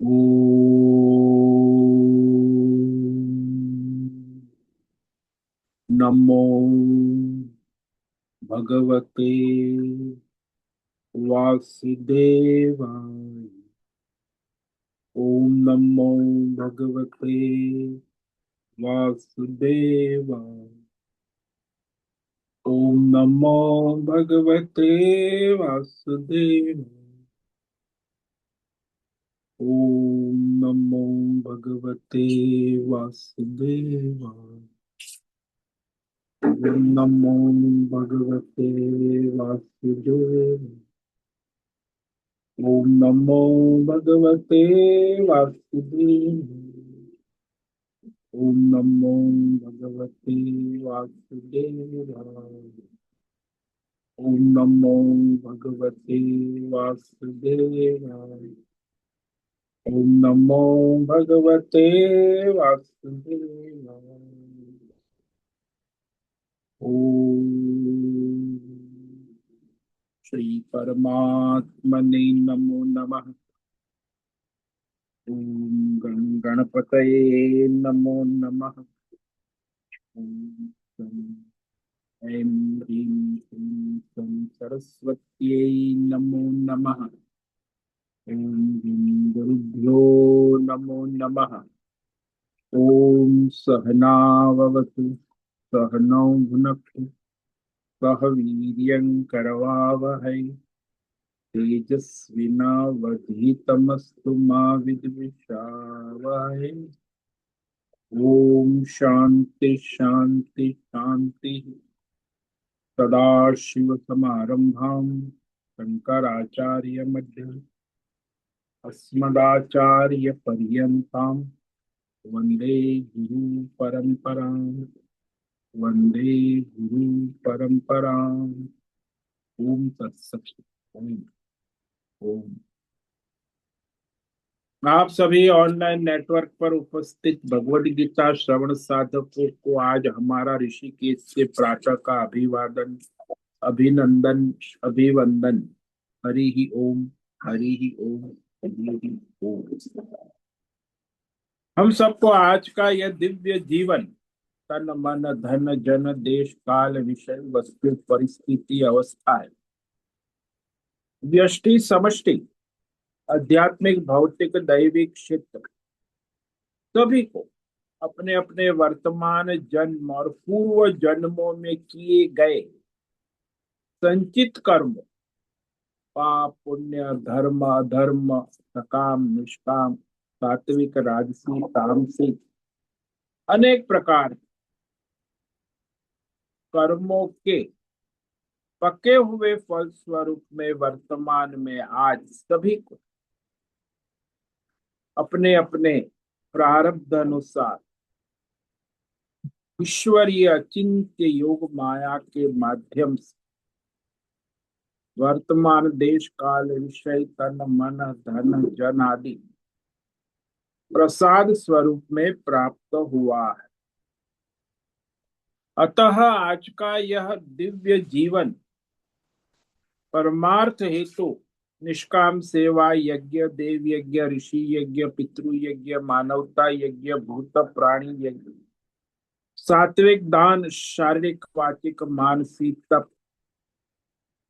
ओम नमो भगवते वासुदेवाय। ओम नमो भगवते वासुदेवाय। ओम नमो भगवते वासुदेवाय। ओम नमो भगवते वासुदेवाय। ओम नमो भगवते वासुदेवाय। ओम नमो भगवते वासुदेवाय। ओम नमो भगवते वासुदेवाय। ओम नमो भगवते वासुदेवाय। ओम नमो भगवते वासुदेवाय। ओम श्री परमात्मने नमो नमः। ओम गणपतये नमो नमः। ओम ऐं ह्रीं श्रीं सं सरस्वत्यै नमो नमः। ॐ गुरुभ्यो नमो नमः। ॐ सहनाववतु सहनौ भुनक्तु सह वीर्यं करवावहै तेजस्विनावधीतमस्तु मा विद्विषावहै। ॐ शान्ति शान्ति शान्तिः। सदाशिवसमारम्भां शङ्कराचार्यमध्यमाम् अस्मदाचार्यपर्यन्तां वन्दे गुरुपरम्पराम्। वन्दे गुरुपरम्पराम्। ओम तत्सत। ओम। ओम। आप सभी ऑनलाइन नेटवर्क पर उपस्थित भगवद गीता श्रवण साधकों को आज हमारा ऋषिकेश से प्रातः का अभिवादन, अभिनंदन, अभिवंदन। हरि ही ओम। हरि ही ओम। हरि ही ओम। हम सबको आज का यह दिव्य जीवन तन मन धन जन देश काल विषय वस्तु परिस्थिति अवस्था है, व्यष्टि समष्टि, आध्यात्मिक भौतिक दैविक क्षेत्र, सभी को अपने अपने वर्तमान जन्म और पूर्व जन्मों में किए गए संचित कर्म, पाप पुण्य धर्म अधर्म, सकाम निष्काम, सात्विक राजसी तामसिक, अनेक प्रकार के कर्मों के पके हुए फल स्वरूप में वर्तमान में आज सभी को अपने अपने प्रारब्ध अनुसार ईश्वरीय अचिंत्य योग माया के माध्यम से वर्तमान देश काल विषय तन मन धन जन आदि प्रसाद स्वरूप में प्राप्त हुआ है। अतः आज का यह दिव्य जीवन परमार्थ हेतु निष्काम सेवा यज्ञ देव यज्ञ ऋषि यज्ञ पितृ यज्ञ मानवता यज्ञ भूत प्राणी यज्ञ सात्विक दान शारीरिक वाचिक मानसिक तप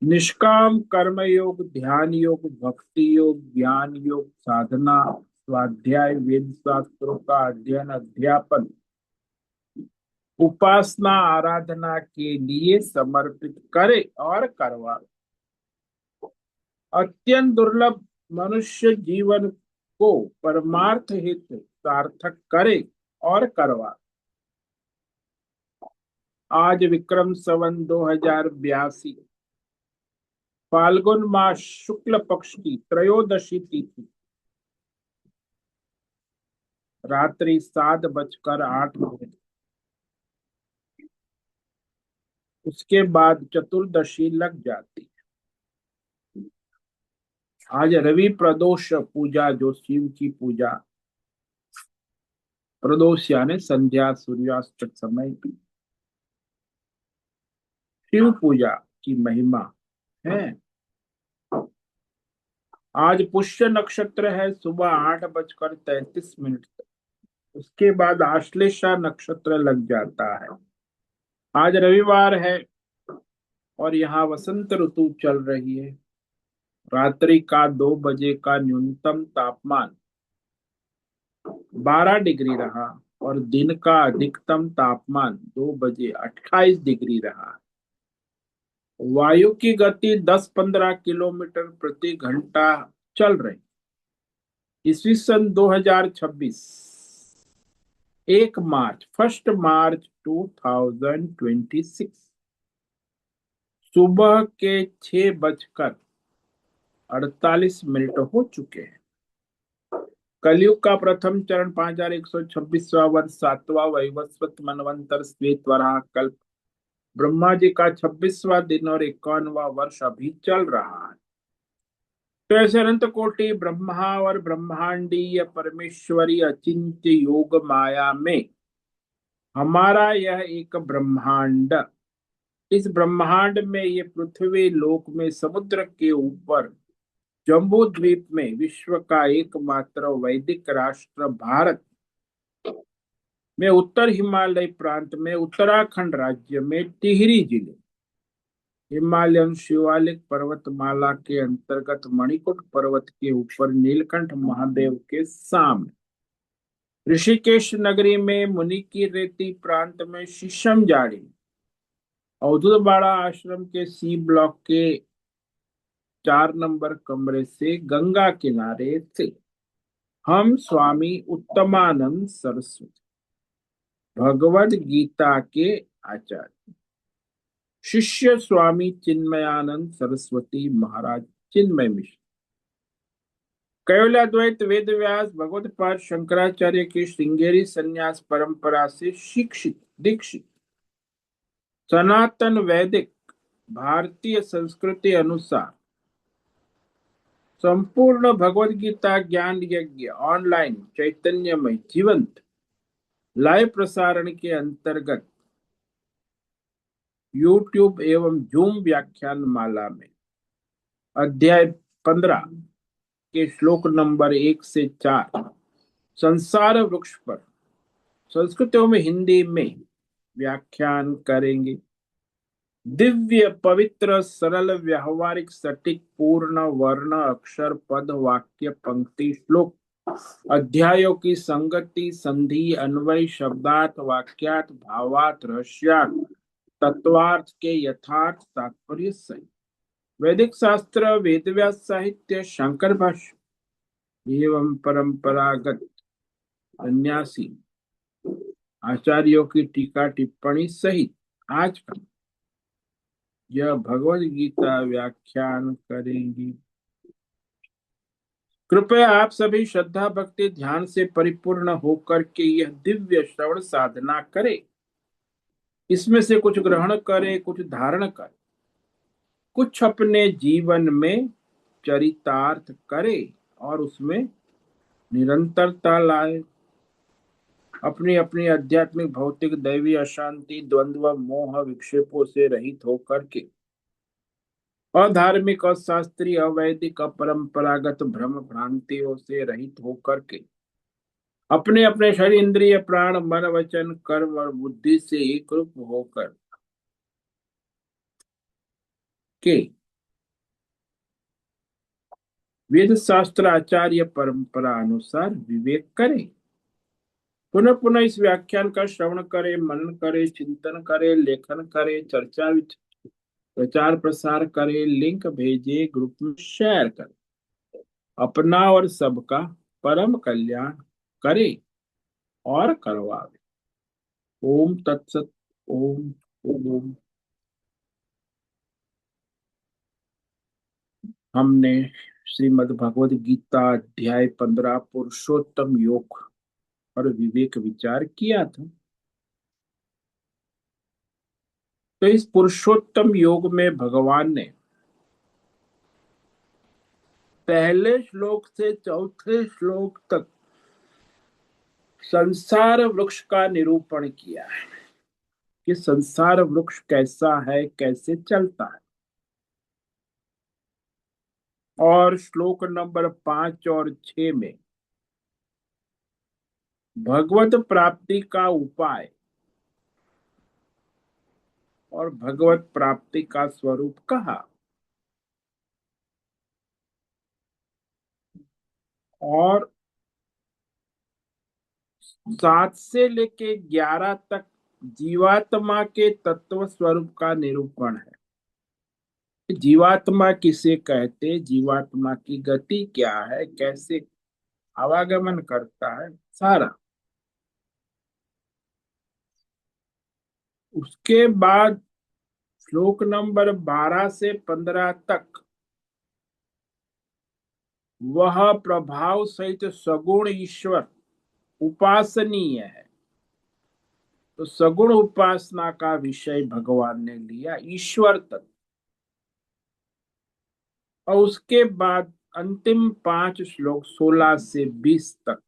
निष्काम कर्म योग ध्यान योग भक्ति योग ज्ञान योग साधना स्वाध्याय वेद शास्त्रों का अध्ययन अध्यापन उपासना आराधना के लिए समर्पित करे और करवा अत्यंत दुर्लभ मनुष्य जीवन को परमार्थ हेतु सार्थक करे और करवा। आज विक्रम संवत 2082 फाल्गुन मास शुक्ल पक्ष की त्रयोदशी तिथि रात्रि 7:08। उसके बाद चतुर्दशी लग जाती। आज रवि प्रदोष पूजा, जो शिव की पूजा, प्रदोष यानी संध्या सूर्यास्त समय की शिव पूजा की महिमा है। आज पुष्य नक्षत्र है सुबह 8:33 तक। उसके बाद आश्लेषा नक्षत्र लग जाता है। आज रविवार है और यहाँ वसंत ऋतु चल रही है। रात्रि का 2 बजे का न्यूनतम तापमान 12 डिग्री रहा और दिन का अधिकतम तापमान 2 बजे 28 डिग्री रहा। वायु की गति 10-15 किलोमीटर प्रति घंटा चल रही। ईस्वी सन 2026, 1 मार्च, 1 मार्च 2026 सुबह के 6:48 हो चुके हैं। कलयुग का प्रथम चरण 5126वां वर्ष, 7वां वैवस्वत मनवंतर श्वेत वराह कल्प, ब्रह्मा जी का 26वां दिन और 51वां वर्ष अभी चल रहा है। तो ऐसे अनंत कोटि ब्रह्मा और ब्रह्मांडीय परमेश्वरी अचिंत्य योग माया में हमारा यह एक ब्रह्मांड, इस ब्रह्मांड में ये पृथ्वी लोक में समुद्र के ऊपर जम्बू द्वीप में विश्व का एकमात्र वैदिक राष्ट्र भारत में उत्तर हिमालय प्रांत में उत्तराखंड राज्य में टिहरी जिले हिमालयन शिवालिक पर्वतमाला के अंतर्गत मणिकूट पर्वत के ऊपर नीलकंठ महादेव के सामने ऋषिकेश नगरी में मुनि की रेती प्रांत में शीशम जाड़ी अवधूतवाड़ा आश्रम के सी ब्लॉक के 4 नंबर कमरे से गंगा किनारे थे हम स्वामी उत्तमानंद सरस्वती, भगवद गीता के आचार्य, शिष्य स्वामी चिन्मयानंद सरस्वती महाराज चिन्मय मिश्र, कैवल्याद्वैत वेद व्यास भगवत पाद शंकराचार्य की श्रृंगेरी संन्यास परंपरा से शिक्षित दीक्षित सनातन वैदिक भारतीय संस्कृति अनुसार संपूर्ण भगवद गीता ज्ञान यज्ञ ऑनलाइन चैतन्यमय जीवंत लाइव प्रसारण के अंतर्गत यूट्यूब एवं जूम व्याख्यान माला में अध्याय 15 के श्लोक नंबर 1 से 4 संसार वृक्ष पर संस्कृत एवं हिंदी में व्याख्यान करेंगे। दिव्य पवित्र सरल व्यावहारिक सटीक पूर्ण वर्ण अक्षर पद वाक्य पंक्ति श्लोक अध्यायों की संगति संधि अन्वय शब्दार्थ वाक्यार्थ भावार्थ रहस्यार्थ तत्वार्थ के यथार्थ तात्पर्य सहित वैदिक शास्त्र वेद व्यास साहित्य शंकर भाष्य एवं परंपरागत सन्यासी आचार्यों की टीका टिप्पणी सहित आज का यह भगवद गीता व्याख्यान करेंगी। कृपया आप सभी श्रद्धा भक्ति ध्यान से परिपूर्ण होकर के यह दिव्य श्रवण साधना करें। इसमें से कुछ ग्रहण करें, कुछ धारण करें, कुछ अपने जीवन में चरितार्थ करें और उसमें निरंतरता लाए। अपनी अपनी आध्यात्मिक भौतिक दैवी अशांति द्वंद्व मोह विक्षेपों से रहित होकर के अधार्मिक अशास्त्रीय अवैदिक अपरंपरागत भ्रम भ्रांतियों से रहित होकर के अपने अपने शरीर इंद्रिय प्राण मन वचन कर्म और बुद्धि से एक रूप होकर के वेद शास्त्र आचार्य परंपरा अनुसार विवेक करें। पुनः पुनः इस व्याख्यान का श्रवण करें, मनन करें, चिंतन करें, लेखन करें, चर्चा प्रचार प्रसार करें, लिंक भेजे, ग्रुप में शेयर करें, अपना और सबका परम कल्याण करे और करवावे। ओम तत्सत। ओम ओम। हमने श्रीमद् भगवद गीता अध्याय 15 पुरुषोत्तम योग और विवेक विचार किया था। तो इस पुरुषोत्तम योग में भगवान ने पहले श्लोक से चौथे श्लोक तक संसार वृक्ष का निरूपण किया है कि संसार वृक्ष कैसा है, कैसे चलता है। और श्लोक नंबर 5 और 6 में भगवत प्राप्ति का उपाय और भगवत प्राप्ति का स्वरूप कहा। और 7 से लेके 11 तक जीवात्मा के तत्व स्वरूप का निरूपण है। जीवात्मा किसे कहते, जीवात्मा की गति क्या है, कैसे आवागमन करता है, सारा। उसके बाद श्लोक नंबर 12 से 15 तक वह प्रभाव सहित सगुण ईश्वर उपासनीय है। तो सगुण उपासना का विषय भगवान ने लिया ईश्वर तत्व। और उसके बाद अंतिम 5 श्लोक 16 से 20 तक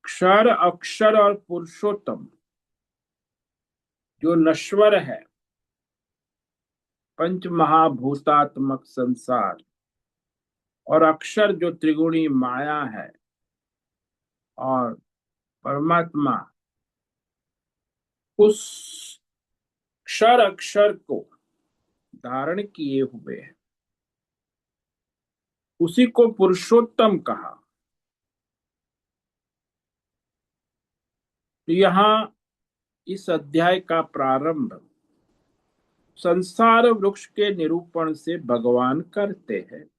क्षर अक्षर और पुरुषोत्तम जो नश्वर है, पंच महाभूतात्मक संसार, और अक्षर जो त्रिगुणी माया है, और परमात्मा उस क्षर अक्षर को धारण किए हुए है, उसी को पुरुषोत्तम कहा। तो यहाँ इस अध्याय का प्रारंभ संसार वृक्ष के निरूपण से भगवान करते हैं।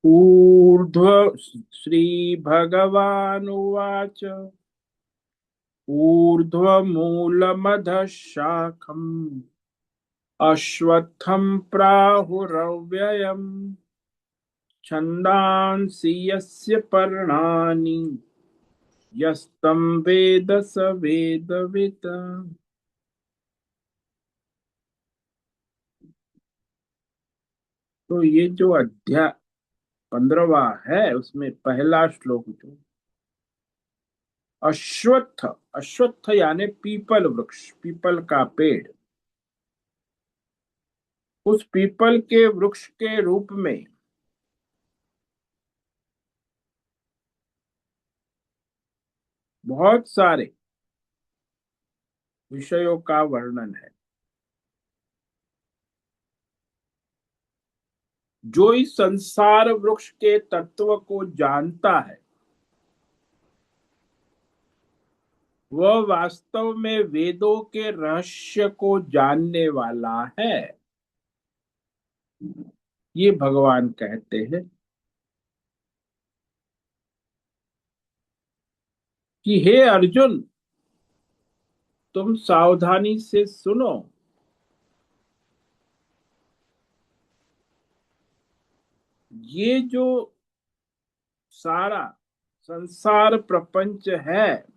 ऊर्ध्व श्री भगवान उवाच ऊर्ध्वमूलमधः शाखम् अश्वत्थं प्राहुरव्ययम् छन्दांसि यस्य पर्णानि यस्तं वेद स वेदवित्। तो ये जो अध्याय 15वां है, उसमें पहला श्लोक जो अश्वत्थ, अश्वत्थ यानी पीपल वृक्ष, पीपल का पेड़, उस पीपल के वृक्ष के रूप में बहुत सारे विषयों का वर्णन है। जो इस संसार वृक्ष के तत्व को जानता है, वह वास्तव में वेदों के रहस्य को जानने वाला है। ये भगवान कहते हैं कि हे अर्जुन, तुम सावधानी से सुनो। ये जो सारा संसार प्रपंच है,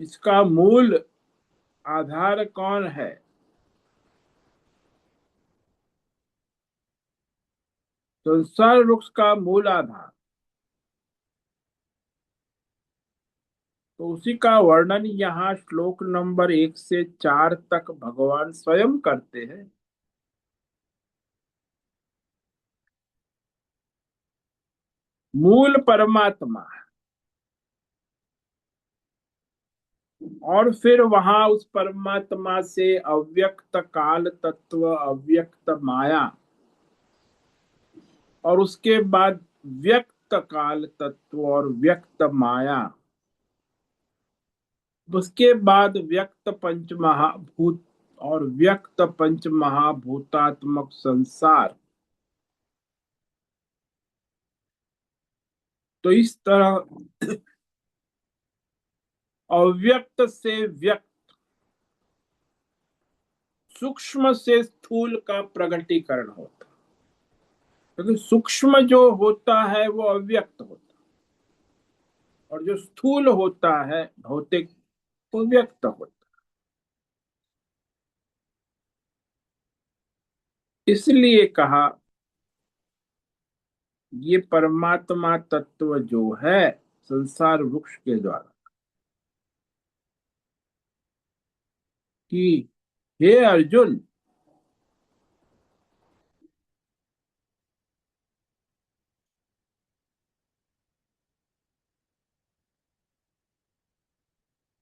इसका मूल आधार कौन है? संसार वृक्ष का मूल आधार, तो उसी का वर्णन यहाँ श्लोक नंबर 1 से 4 तक भगवान स्वयं करते हैं। मूल परमात्मा, और फिर वहां उस परमात्मा से अव्यक्त काल तत्व, अव्यक्त माया, और उसके बाद व्यक्त काल तत्व और व्यक्त माया, उसके बाद व्यक्त पंच महाभूत और व्यक्त पंच महाभूतात्मक संसार। तो इस तरह अव्यक्त से व्यक्त, सूक्ष्म से स्थूल का प्रगटीकरण होता है। क्योंकि सूक्ष्म जो होता है वो अव्यक्त होता है, और जो स्थूल होता है भौतिक, वो व्यक्त होता है। इसलिए कहा ये परमात्मा तत्व जो है संसार वृक्ष के द्वारा कि हे अर्जुन,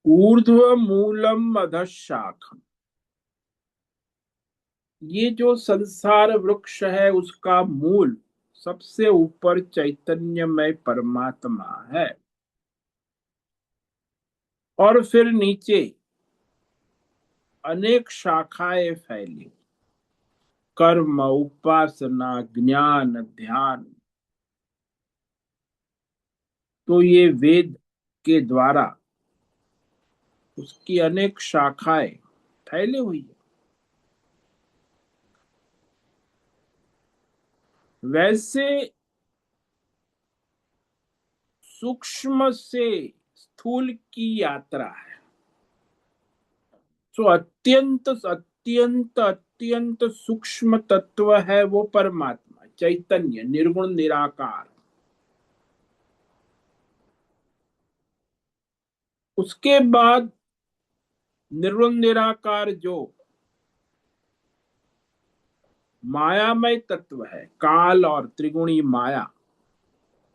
ऊर्ध्व मूलम अधः शाखम, ये जो संसार वृक्ष है उसका मूल सबसे ऊपर चैतन्यमय परमात्मा है। और फिर नीचे अनेक शाखाएं फैली, कर्म, उपासना, ज्ञान, ध्यान। तो ये वेद के द्वारा उसकी अनेक शाखाएं फैली हुई है। वैसे सूक्ष्म से स्थूल की यात्रा है। तो अत्यंत अत्यंत अत्यंत सूक्ष्म तत्व है वो परमात्मा, चैतन्य, निर्गुण, निराकार। उसके बाद निर्गुण निराकार जो मायामय तत्व है, काल और त्रिगुणी माया,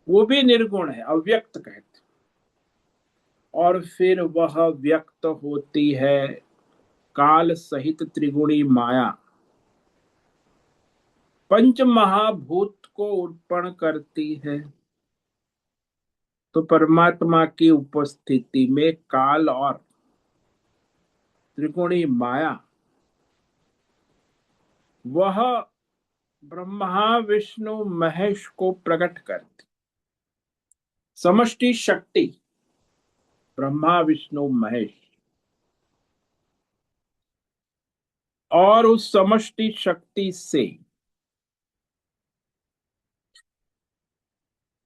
वो भी निर्गुण है, अव्यक्त कहते। और फिर वह व्यक्त होती है काल सहित त्रिगुणी माया, पंच महाभूत को उत्पन्न करती है। तो परमात्मा की उपस्थिति में काल और त्रिगुणी माया, वह ब्रह्मा विष्णु महेश को प्रकट करती। समष्टि शक्ति ब्रह्मा विष्णु महेश, और उस समष्टि शक्ति से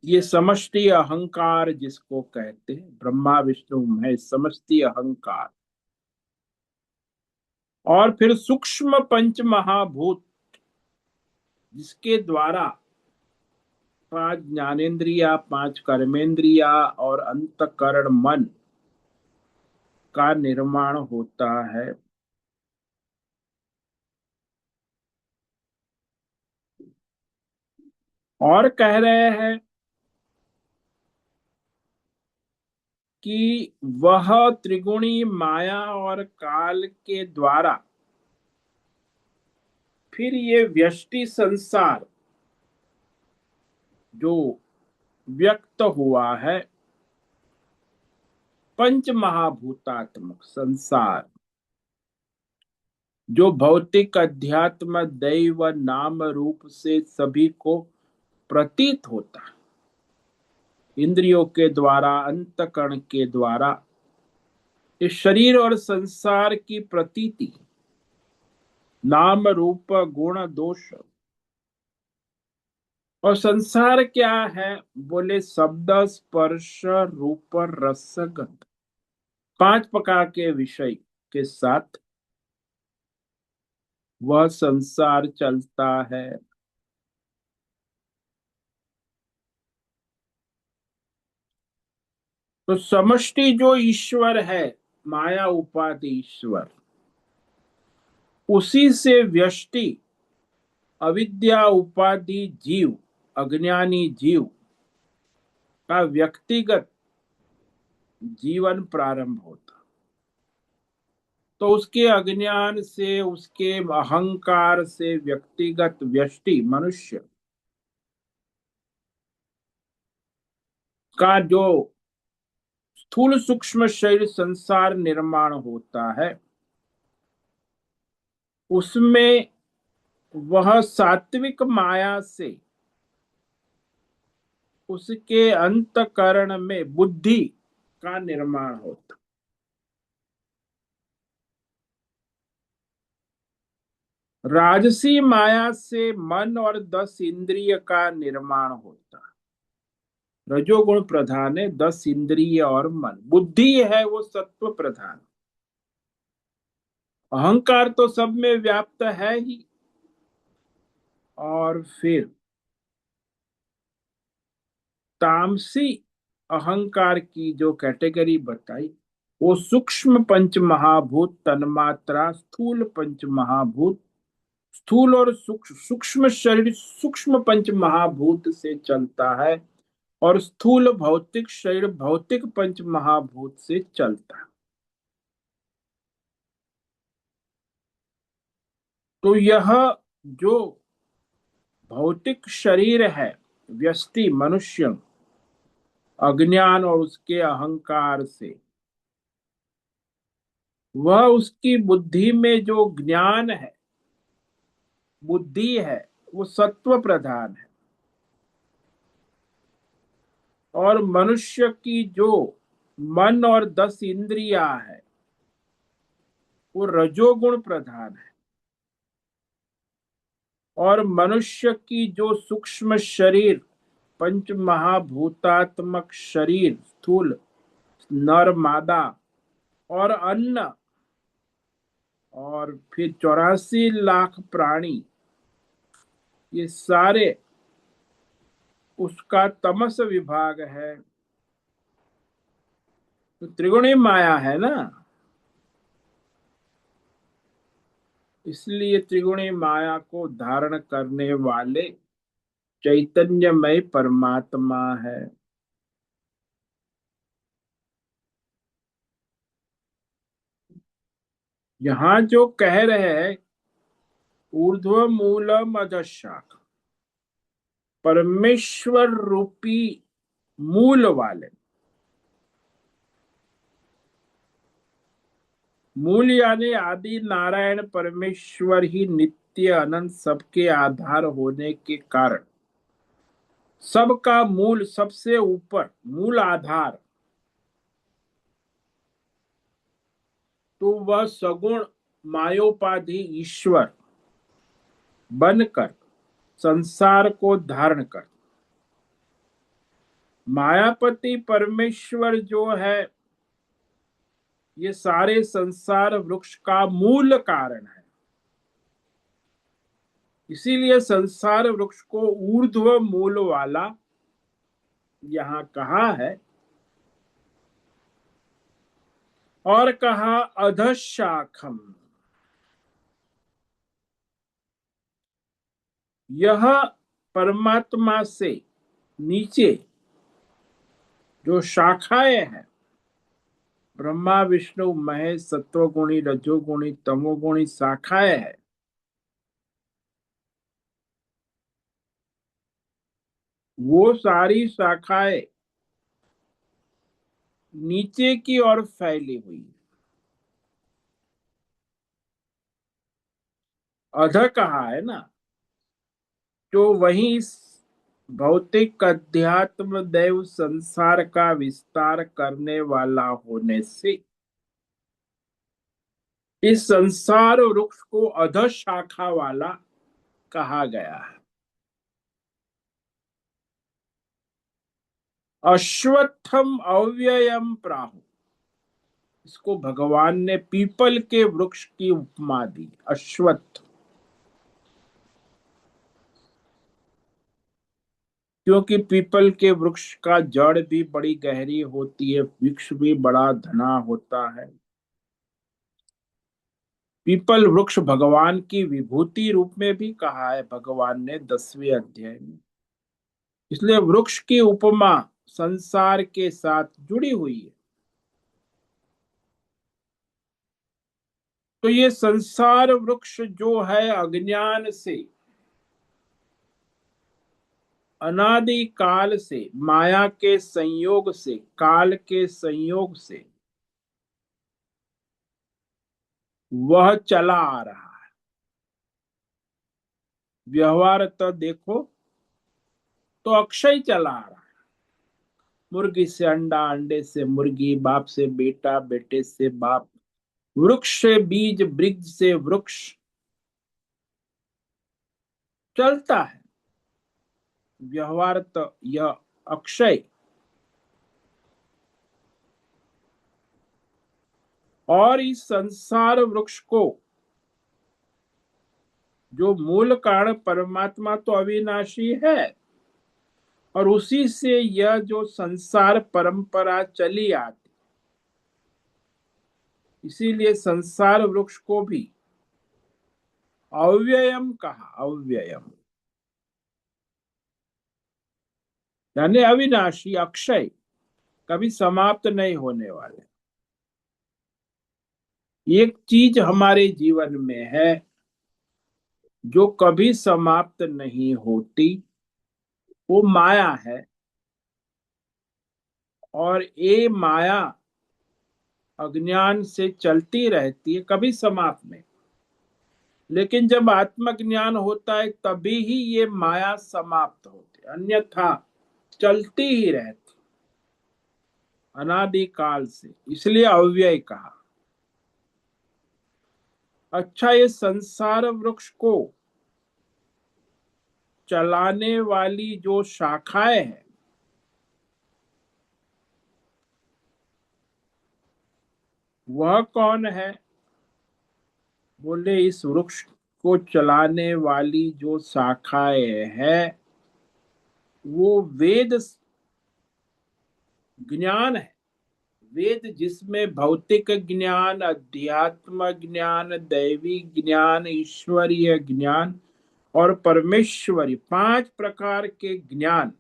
ये समष्टि अहंकार जिसको कहते हैं, ब्रह्मा विष्णु महेश समष्टि अहंकार, और फिर सूक्ष्म पंच महाभूत जिसके द्वारा पांच ज्ञानेन्द्रिया, पांच कर्मेंद्रिया और अंतकरण मन का निर्माण होता है। और कह रहे हैं कि वह त्रिगुणी माया और काल के द्वारा फिर ये व्यष्टि संसार जो व्यक्त हुआ है, पंच महाभूतात्मक संसार, जो भौतिक अध्यात्म दैव नाम रूप से सभी को प्रतीत होता है, इंद्रियों के द्वारा, अंतकरण के द्वारा, इस शरीर और संसार की प्रतीति, नाम रूप गुण दोष। और संसार क्या है? बोले शब्द स्पर्श रूप रस गंध, पांच प्रकार के विषय के साथ वह संसार चलता है। तो समष्टि जो ईश्वर है, माया उपाधि ईश्वर, उसी से व्यष्टि अविद्या उपाधि जीव, अज्ञानी जीव का व्यक्तिगत जीवन प्रारंभ होता। तो उसके अज्ञान से, उसके अहंकार से व्यक्तिगत व्यष्टि मनुष्य का जो स्थूल सूक्ष्म शरीर संसार निर्माण होता है, उसमें वह सात्विक माया से उसके अंतकरण में बुद्धि का निर्माण होता। राजसी माया से मन और 10 इंद्रिय का निर्माण होता। रजोगुण प्रधान है 10 इंद्रिय और मन, बुद्धि है वो सत्व प्रधान। अहंकार तो सब में व्याप्त है ही। और फिर तामसी अहंकार की जो कैटेगरी बताई, वो सूक्ष्म पंच महाभूत तन्मात्रा, स्थूल पंच महाभूत, स्थूल और सूक्ष्म शरीर सूक्ष्म पंच महाभूत से चलता है, और स्थूल भौतिक शरीर भौतिक पंच महाभूत से चलता है। तो यह जो भौतिक शरीर है, व्यष्टि मनुष्य, अज्ञान और उसके अहंकार से, वह उसकी बुद्धि में जो ज्ञान है, बुद्धि है, वो सत्व प्रधान है। और मनुष्य की जो मन और 10 इंद्रियां है, वो रजोगुण प्रधान है। और मनुष्य की जो सूक्ष्म शरीर, पंच महाभूतात्मक शरीर, स्थूल नर मादा और अन्न, और फिर 84 लाख प्राणी, ये सारे उसका तमस विभाग है। तो त्रिगुणी माया है ना, इसलिए त्रिगुणी माया को धारण करने वाले चैतन्यमय परमात्मा है। यहां जो कह रहे हैं, ऊर्ध्व मूलम अधशाख, परमेश्वर रूपी मूल वाले, मूल यानी आदि नारायण परमेश्वर ही नित्य अनंत सबके आधार होने के कारण, सबका मूल, सबसे ऊपर मूल आधार, तो वह सगुण मायोपाधि ईश्वर बनकर संसार को धारण कर, मायापति परमेश्वर जो है, ये सारे संसार वृक्ष का मूल कारण है। इसीलिए संसार वृक्ष को ऊर्ध्व मूल वाला यहां कहा है। और कहा अधशाखम, यह परमात्मा से नीचे जो शाखाएं हैं, ब्रह्मा विष्णु महेश सत्वगुणी रजोगुणी तमोगुणी शाखाएं हैं, वो सारी शाखाएं नीचे की ओर फैली हुई। अध कहा है ना, तो वही इस भौतिक अध्यात्म दैव संसार का विस्तार करने वाला होने से इस संसार वृक्ष को अध शाखा वाला कहा गया है। अश्वत्थम अव्ययम प्राहु, इसको भगवान ने पीपल के वृक्ष की उपमा दी, अश्वत्थ। क्योंकि पीपल के वृक्ष का जड़ भी बड़ी गहरी होती है, वृक्ष भी बड़ा घना होता है। पीपल वृक्ष भगवान की विभूति रूप में भी कहा है भगवान ने 10वें अध्याय में। इसलिए वृक्ष की उपमा संसार के साथ जुड़ी हुई है। तो ये संसार वृक्ष जो है, अज्ञान से, अनादि काल से, माया के संयोग से, काल के संयोग से वह चला आ रहा है। व्यवहार तो देखो तो अक्षय चला आ रहा है। मुर्गी से अंडा, अंडे से मुर्गी, बाप से बेटा, बेटे से बाप, वृक्ष से बीज, वृक्ष से वृक्ष चलता है। व्यवहार तो यह अक्षय, और इस संसार वृक्ष को जो मूल कारण परमात्मा तो अविनाशी है, और उसी से यह जो संसार परंपरा चली आती, इसीलिए संसार वृक्ष को भी अव्ययम कहा, अव्ययम यानी अविनाशी, अक्षय, कभी समाप्त नहीं होने वाले। एक चीज हमारे जीवन में है जो कभी समाप्त नहीं होती, वो माया है। और ये माया अज्ञान से चलती रहती है, कभी समाप्त नहीं। लेकिन जब आत्मज्ञान होता है तभी ही ये माया समाप्त होती है, अन्यथा चलती ही रहती अनादि काल से, इसलिए अव्यय कहा। अच्छा, ये संसार वृक्ष को चलाने वाली जो शाखाएं हैं, वह कौन है? बोले इस वृक्ष को चलाने वाली जो शाखाएं हैं वो वेद ज्ञान है। वेद जिसमें भौतिक ज्ञान, अध्यात्म ज्ञान, दैवी ज्ञान, ईश्वरीय ज्ञान और परमेश्वरी, 5 प्रकार के ज्ञान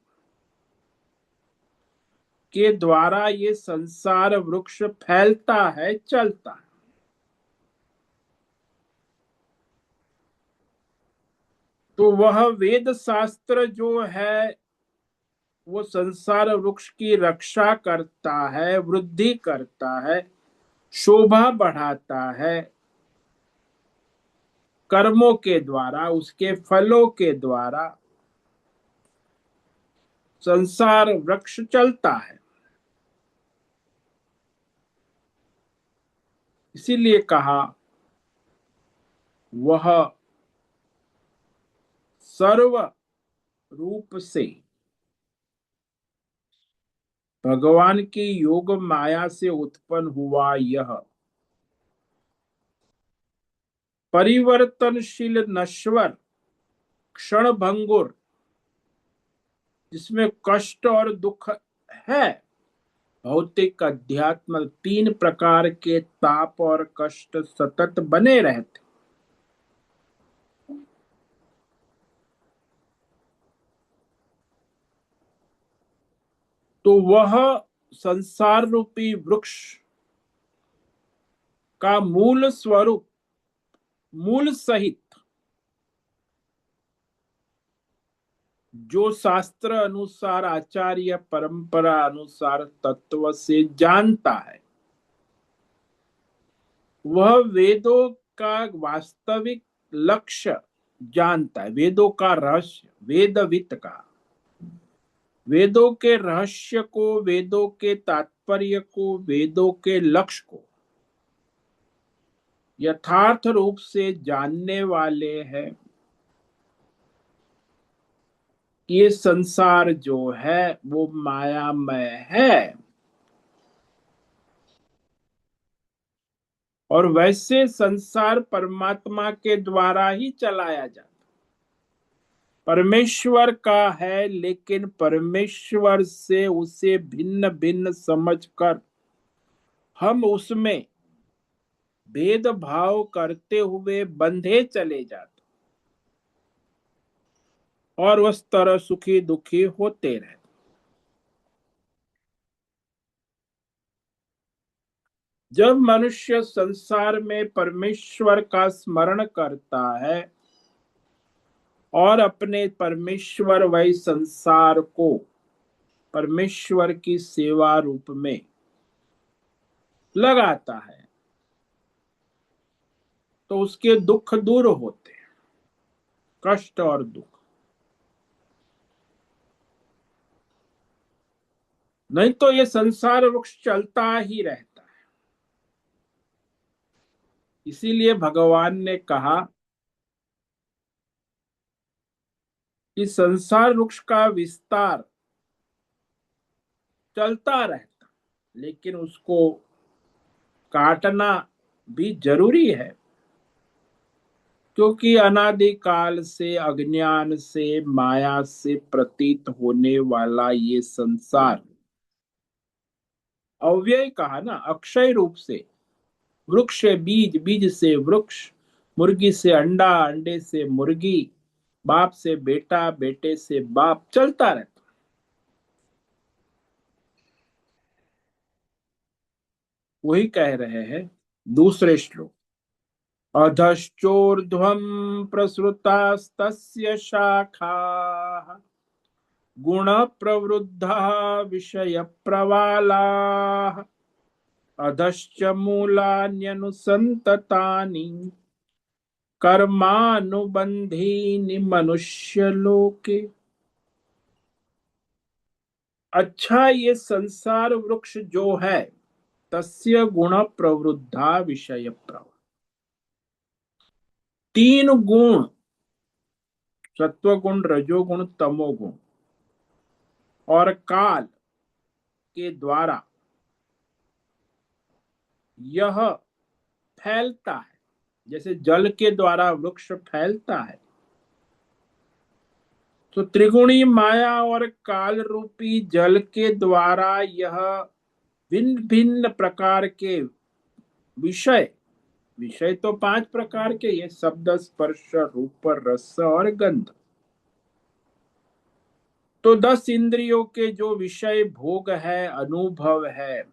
के द्वारा ये संसार वृक्ष फैलता है, चलता है। तो वह वेद शास्त्र जो है वो संसार वृक्ष की रक्षा करता है, वृद्धि करता है, शोभा बढ़ाता है। कर्मों के द्वारा, उसके फलों के द्वारा संसार वृक्ष चलता है। इसीलिए कहा वह सर्व रूप से भगवान की योग माया से उत्पन्न हुआ, यह परिवर्तनशील, नश्वर, क्षण भंगुर, जिसमें कष्ट और दुख है। भौतिक, अध्यात्म, 3 प्रकार के ताप और कष्ट सतत बने रहते। तो वह संसार रूपी वृक्ष का मूल स्वरूप, मूल सहित जो शास्त्र अनुसार, आचार्य परंपरा अनुसार तत्व से जानता है, वह वेदों का वास्तविक लक्ष्य जानता है। वेदों का रहस्य, वेदवित का, वेदों के रहस्य को, वेदों के तात्पर्य को, वेदों के लक्ष्य को यथार्थ रूप से जानने वाले हैं। ये संसार जो है वो मायामय है, और वैसे संसार परमात्मा के द्वारा ही चलाया जाता, परमेश्वर का है, लेकिन परमेश्वर से उसे भिन्न भिन्न समझकर हम उसमें भेदभाव करते हुए बंधे चले जाते और उस तरह सुखी दुखी होते रहते। जब मनुष्य संसार में परमेश्वर का स्मरण करता है और अपने परमेश्वर वही संसार को परमेश्वर की सेवा रूप में लगाता है, तो उसके दुख दूर होते हैं, कष्ट और दुख। नहीं तो ये संसार वृक्ष चलता ही रहता है। इसीलिए भगवान ने कहा कि संसार वृक्ष का विस्तार चलता रहता, लेकिन उसको काटना भी जरूरी है, क्योंकि अनादिकाल से, अज्ञान से, माया से प्रतीत होने वाला ये संसार अव्यय कहा ना, अक्षय रूप से वृक्ष से बीज, बीज से वृक्ष, मुर्गी से अंडा, अंडे से मुर्गी, बाप से बेटा, बेटे से बाप, चलता रहता। वही कह रहे हैं दूसरे श्लोक, अधश्चोर्ध्वं प्रसृतास्तस्य शाखाः गुण प्रवृद्धा विषय प्रवालाः अधश्च मूलान्यनुसन्ततानि कर्मानुबंधीनि मनुष्यलोके। अच्छा, ये संसार वृक्ष जो है, तस्य गुण प्रवृद्धा विषय प्रवाह, तीन गुण, सत्वगुण, रजोगुण, तमोगुण और काल के द्वारा यह फैलता है। जैसे जल के द्वारा वृक्ष फैलता है, तो त्रिगुणी माया और काल रूपी जल के द्वारा यह भिन्न भिन्न प्रकार के विषय, विषय तो पांच प्रकार के, ये शब्द, स्पर्श, रूप, रस और गंध, तो 10 इंद्रियों के जो विषय भोग है, अनुभव है,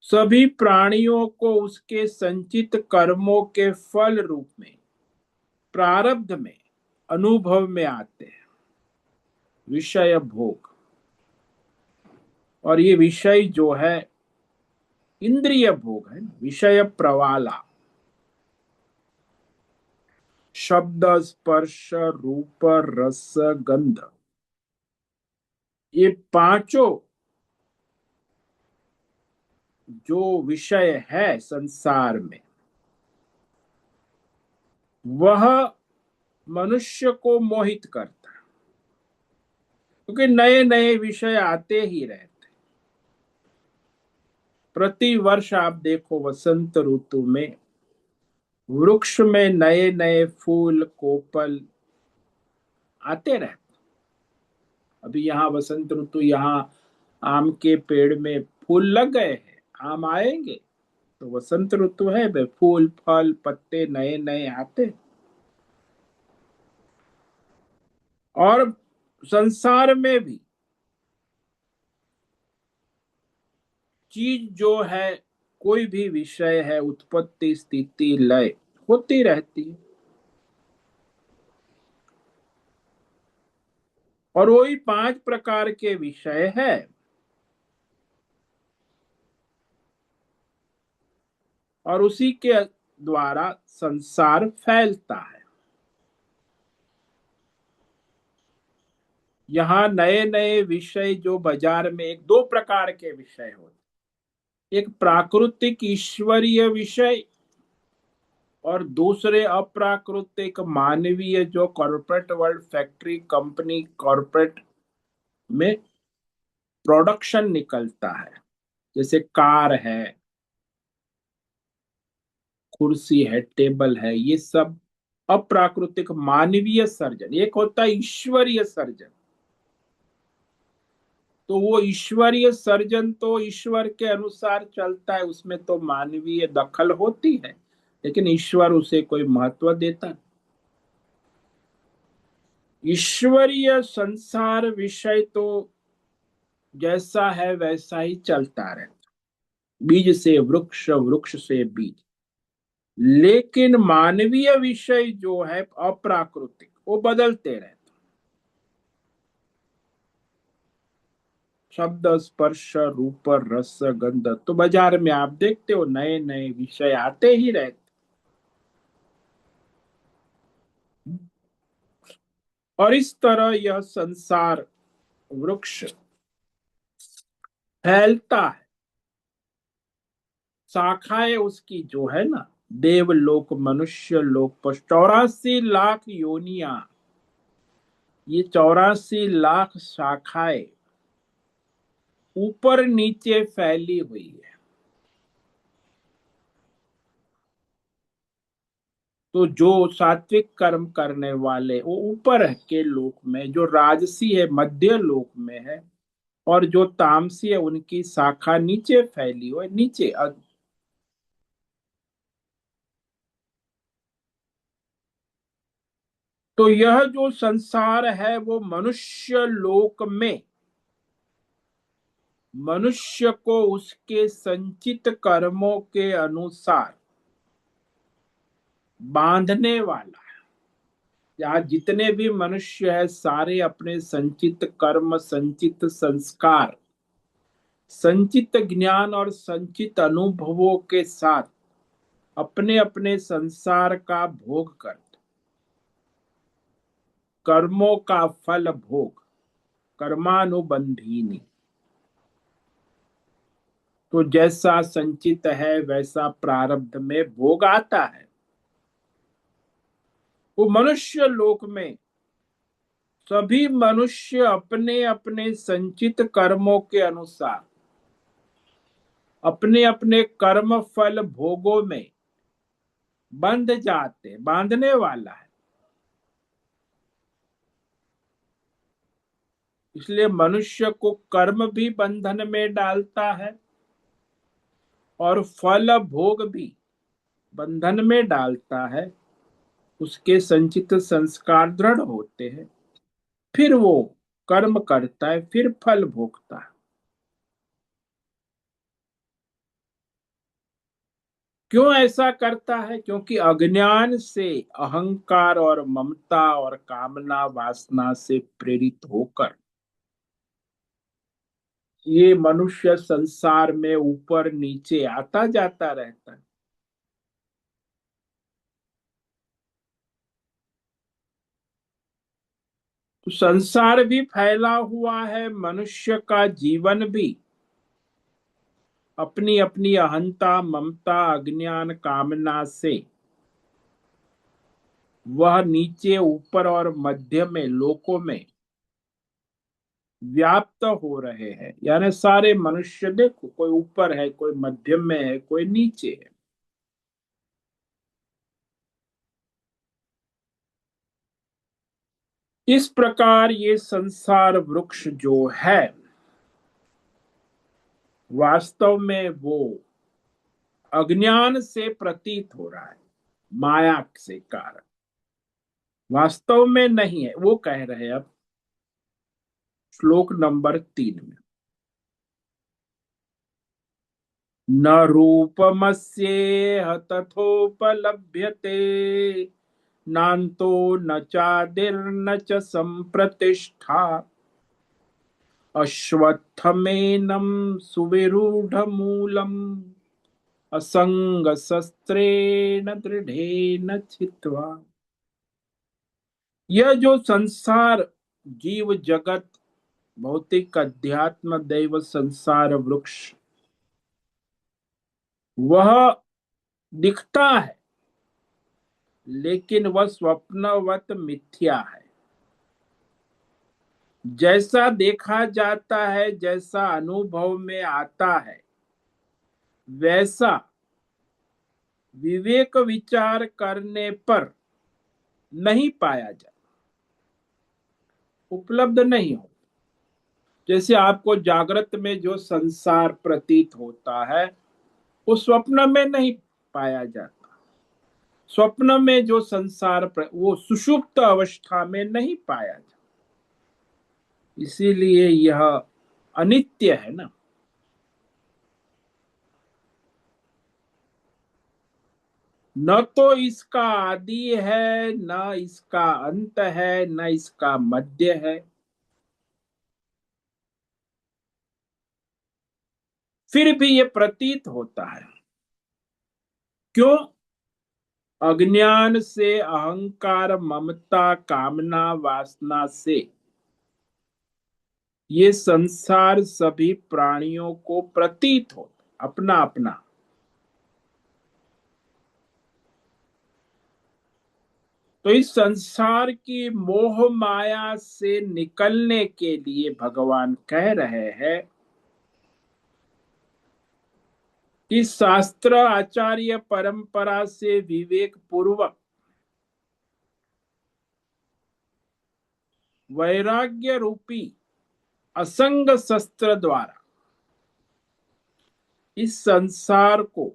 सभी प्राणियों को उसके संचित कर्मों के फल रूप में, प्रारब्ध में, अनुभव में आते हैं विषय भोग। और ये विषय जो है इंद्रिय भोग है, विषय प्रवाला, शब्द, स्पर्श, रूप, रस, गंध, ये पांचों जो विषय है संसार में, वह मनुष्य को मोहित करता है, क्योंकि नए नए विषय आते ही रहते। प्रति वर्ष आप देखो वसंत ऋतु में वृक्ष में नए नए फूल, कोपल आते रहते। अभी यहाँ वसंत ऋतु, यहाँ आम के पेड़ में फूल लग गए हैं, आम आएंगे, तो वसंत ऋतु है बे, फूल, फल, पत्ते नए नए आते। और संसार में भी चीज जो है, कोई भी विषय है, उत्पत्ति, स्थिति, लय होती रहती है। और वही 5 प्रकार के विषय है, और उसी के द्वारा संसार फैलता है। यहाँ नए नए विषय जो बाजार में, एक दो प्रकार के विषय होते, एक प्राकृतिक ईश्वरीय विषय और दूसरे अप्राकृतिक मानवीय, जो corporate world, factory, company, corporate में प्रोडक्शन निकलता है। जैसे कार है, कुर्सी है, टेबल है, ये सब अप्राकृतिक मानवीय सर्जन। एक होता है ईश्वरीय सर्जन, तो वो ईश्वरीय सर्जन तो ईश्वर के अनुसार चलता है, उसमें तो मानवीय दखल होती है, लेकिन ईश्वर उसे कोई महत्व देता नहीं। ईश्वरीय संसार विषय तो जैसा है वैसा ही चलता रहता, बीज से वृक्ष, वृक्ष से बीज। लेकिन मानवीय विषय जो है अप्राकृतिक, वो बदलते रहते, शब्द, स्पर्श, रूप, रस, गंध, तो बाजार में आप देखते हो नए नए विषय आते ही रहते। और इस तरह यह संसार वृक्ष फैलता है। शाखाएं उसकी जो है ना, देवलोक, मनुष्य लोक पर 84 लाख योनिया, ये 84 लाख शाखाएं ऊपर नीचे फैली हुई है। तो जो सात्विक कर्म करने वाले वो ऊपर के लोक में, जो राजसी है मध्य लोक में है, और जो तामसी है उनकी शाखा नीचे फैली हुई, नीचे तो यह जो संसार है वो मनुष्य लोक में मनुष्य को उसके संचित कर्मों के अनुसार बांधने वाला है। यहाँ जितने भी मनुष्य है सारे अपने संचित कर्म, संचित संस्कार, संचित ज्ञान और संचित अनुभवों के साथ अपने अपने संसार का भोग करते, कर्मों का फल भोग, कर्मानुबंधीनी। तो जैसा संचित है वैसा प्रारब्ध में भोग आता है। वो मनुष्य लोक में सभी मनुष्य अपने अपने संचित कर्मों के अनुसार अपने अपने कर्म फल भोगों में बंध जाते, बांधने वाला है। इसलिए मनुष्य को कर्म भी बंधन में डालता है और फल भोग भी बंधन में डालता है। उसके संचित संस्कार दृढ़ होते हैं, फिर वो कर्म करता है, फिर फल भोगता है। क्यों ऐसा करता है? क्योंकि अज्ञान से, अहंकार और ममता और कामना वासना से प्रेरित होकर ये मनुष्य संसार में ऊपर नीचे आता जाता रहता है। तो संसार भी फैला हुआ है, मनुष्य का जीवन भी अपनी अपनी अहंता, ममता, अज्ञान, कामना से वह नीचे, ऊपर और मध्य में लोकों में व्याप्त हो रहे हैं। यानी सारे मनुष्य देखो, कोई ऊपर है, कोई मध्यम में है, कोई नीचे है। इस प्रकार ये संसार वृक्ष जो है वास्तव में वो अज्ञान से प्रतीत हो रहा है, माया से कारण, वास्तव में नहीं है। वो कह रहे हैं अब श्लोक नंबर 3 में, न रूपमस्येह तथोपलभ्यते नान्तो न चादिर्न च संप्रतिष्ठा अश्वत्थमेनं सुविरूढ़मूलम् असंग शस्त्रेण दृढ़ेन छित्त्वा। यह जो संसार, जीव जगत, भौतिक अध्यात्म दैव संसार वृक्ष, वह दिखता है लेकिन वह स्वप्नवत मिथ्या है। जैसा देखा जाता है, जैसा अनुभव में आता है, वैसा विवेक विचार करने पर नहीं पाया जाता, उपलब्ध नहीं हो। जैसे आपको जागृत में जो संसार प्रतीत होता है वो स्वप्न में नहीं पाया जाता। स्वप्न में जो संसार वो सुषुप्त अवस्था में नहीं पाया जाता। इसीलिए यह अनित्य है ना। न तो इसका आदि है, न इसका अंत है, न इसका मध्य है, फिर भी ये प्रतीत होता है। क्यों? अज्ञान से, अहंकार, ममता, कामना, वासना से ये संसार सभी प्राणियों को प्रतीत होता अपना अपना। तो इस संसार की मोह माया से निकलने के लिए भगवान कह रहे हैं कि शास्त्र आचार्य परंपरा से विवेक पूर्वक वैराग्य रूपी असंग शस्त्र द्वारा इस संसार को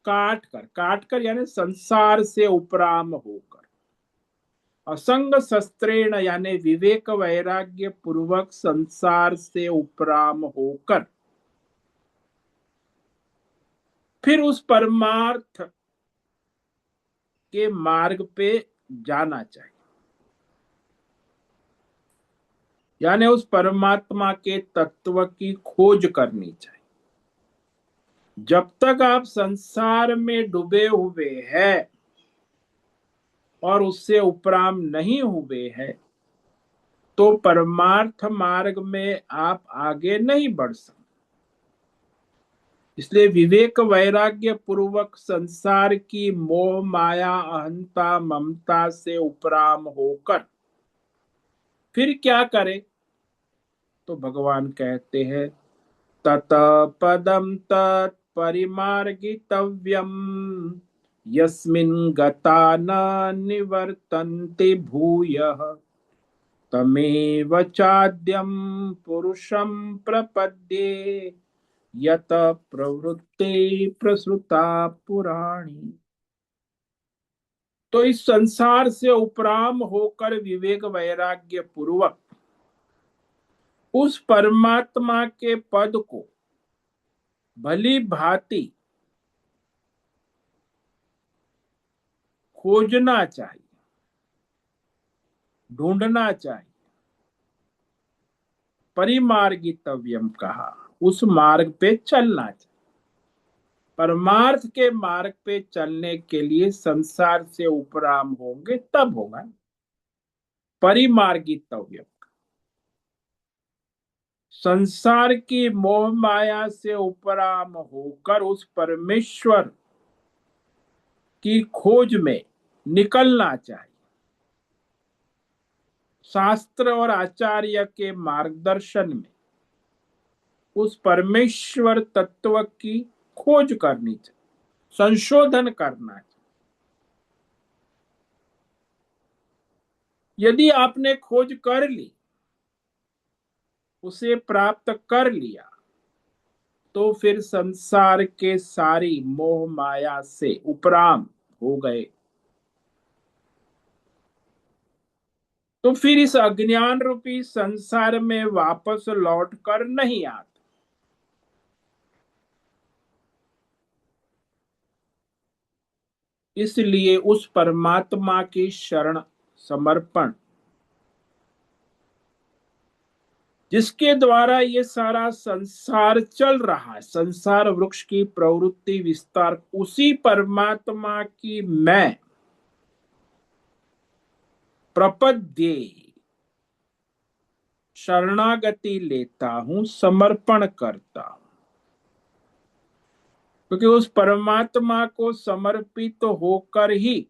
काट कर यानी संसार से उपराम होकर, असंग शस्त्रेण यानी विवेक वैराग्य पूर्वक संसार से उपराम होकर फिर उस परमार्थ के मार्ग पे जाना चाहिए, यानी उस परमात्मा के तत्व की खोज करनी चाहिए। जब तक आप संसार में डूबे हुए हैं और उससे उपराम नहीं हुए हैं तो परमार्थ मार्ग में आप आगे नहीं बढ़ सकते। इसलिए विवेक वैराग्य पूर्वक संसार की मोह माया अहंता ममता से उपराम होकर फिर क्या करें, तो भगवान कहते हैं तत पदम तत् परिमार्गितव्यम यस्मिन् गता न निवर्तन्ते भूयः तमेव चाद्यं पुरुषं प्रपद्ये यत प्रवृत्ति प्रसृता पुराणी। तो इस संसार से उपराम होकर विवेक वैराग्य पूर्वक उस परमात्मा के पद को भली भांति खोजना चाहिए, ढूंढना चाहिए। परिमार्गितव्यम कहा, उस मार्ग पे चलना चाहिए। परमार्थ के मार्ग पे चलने के लिए संसार से उपराम होंगे तब होगा। परिमार्गितव्यम, संसार की मोह माया से उपराम होकर उस परमेश्वर की खोज में निकलना चाहिए। शास्त्र और आचार्य के मार्गदर्शन में उस परमेश्वर तत्व की खोज करनी चाहिए, संशोधन करना चाहिए। यदि आपने खोज कर ली, उसे प्राप्त कर लिया, तो फिर संसार के सारी मोह माया से उपराम हो गए। तो फिर इस अज्ञान रूपी संसार में वापस लौट कर नहीं आते। इसलिए उस परमात्मा की शरण समर्पण, जिसके द्वारा ये सारा संसार चल रहा है, संसार वृक्ष की प्रवृत्ति विस्तार, उसी परमात्मा की मैं प्रपद्ये शरणागति लेता हूं, समर्पण करता हूं। क्योंकि उस परमात्मा को समर्पित होकर ही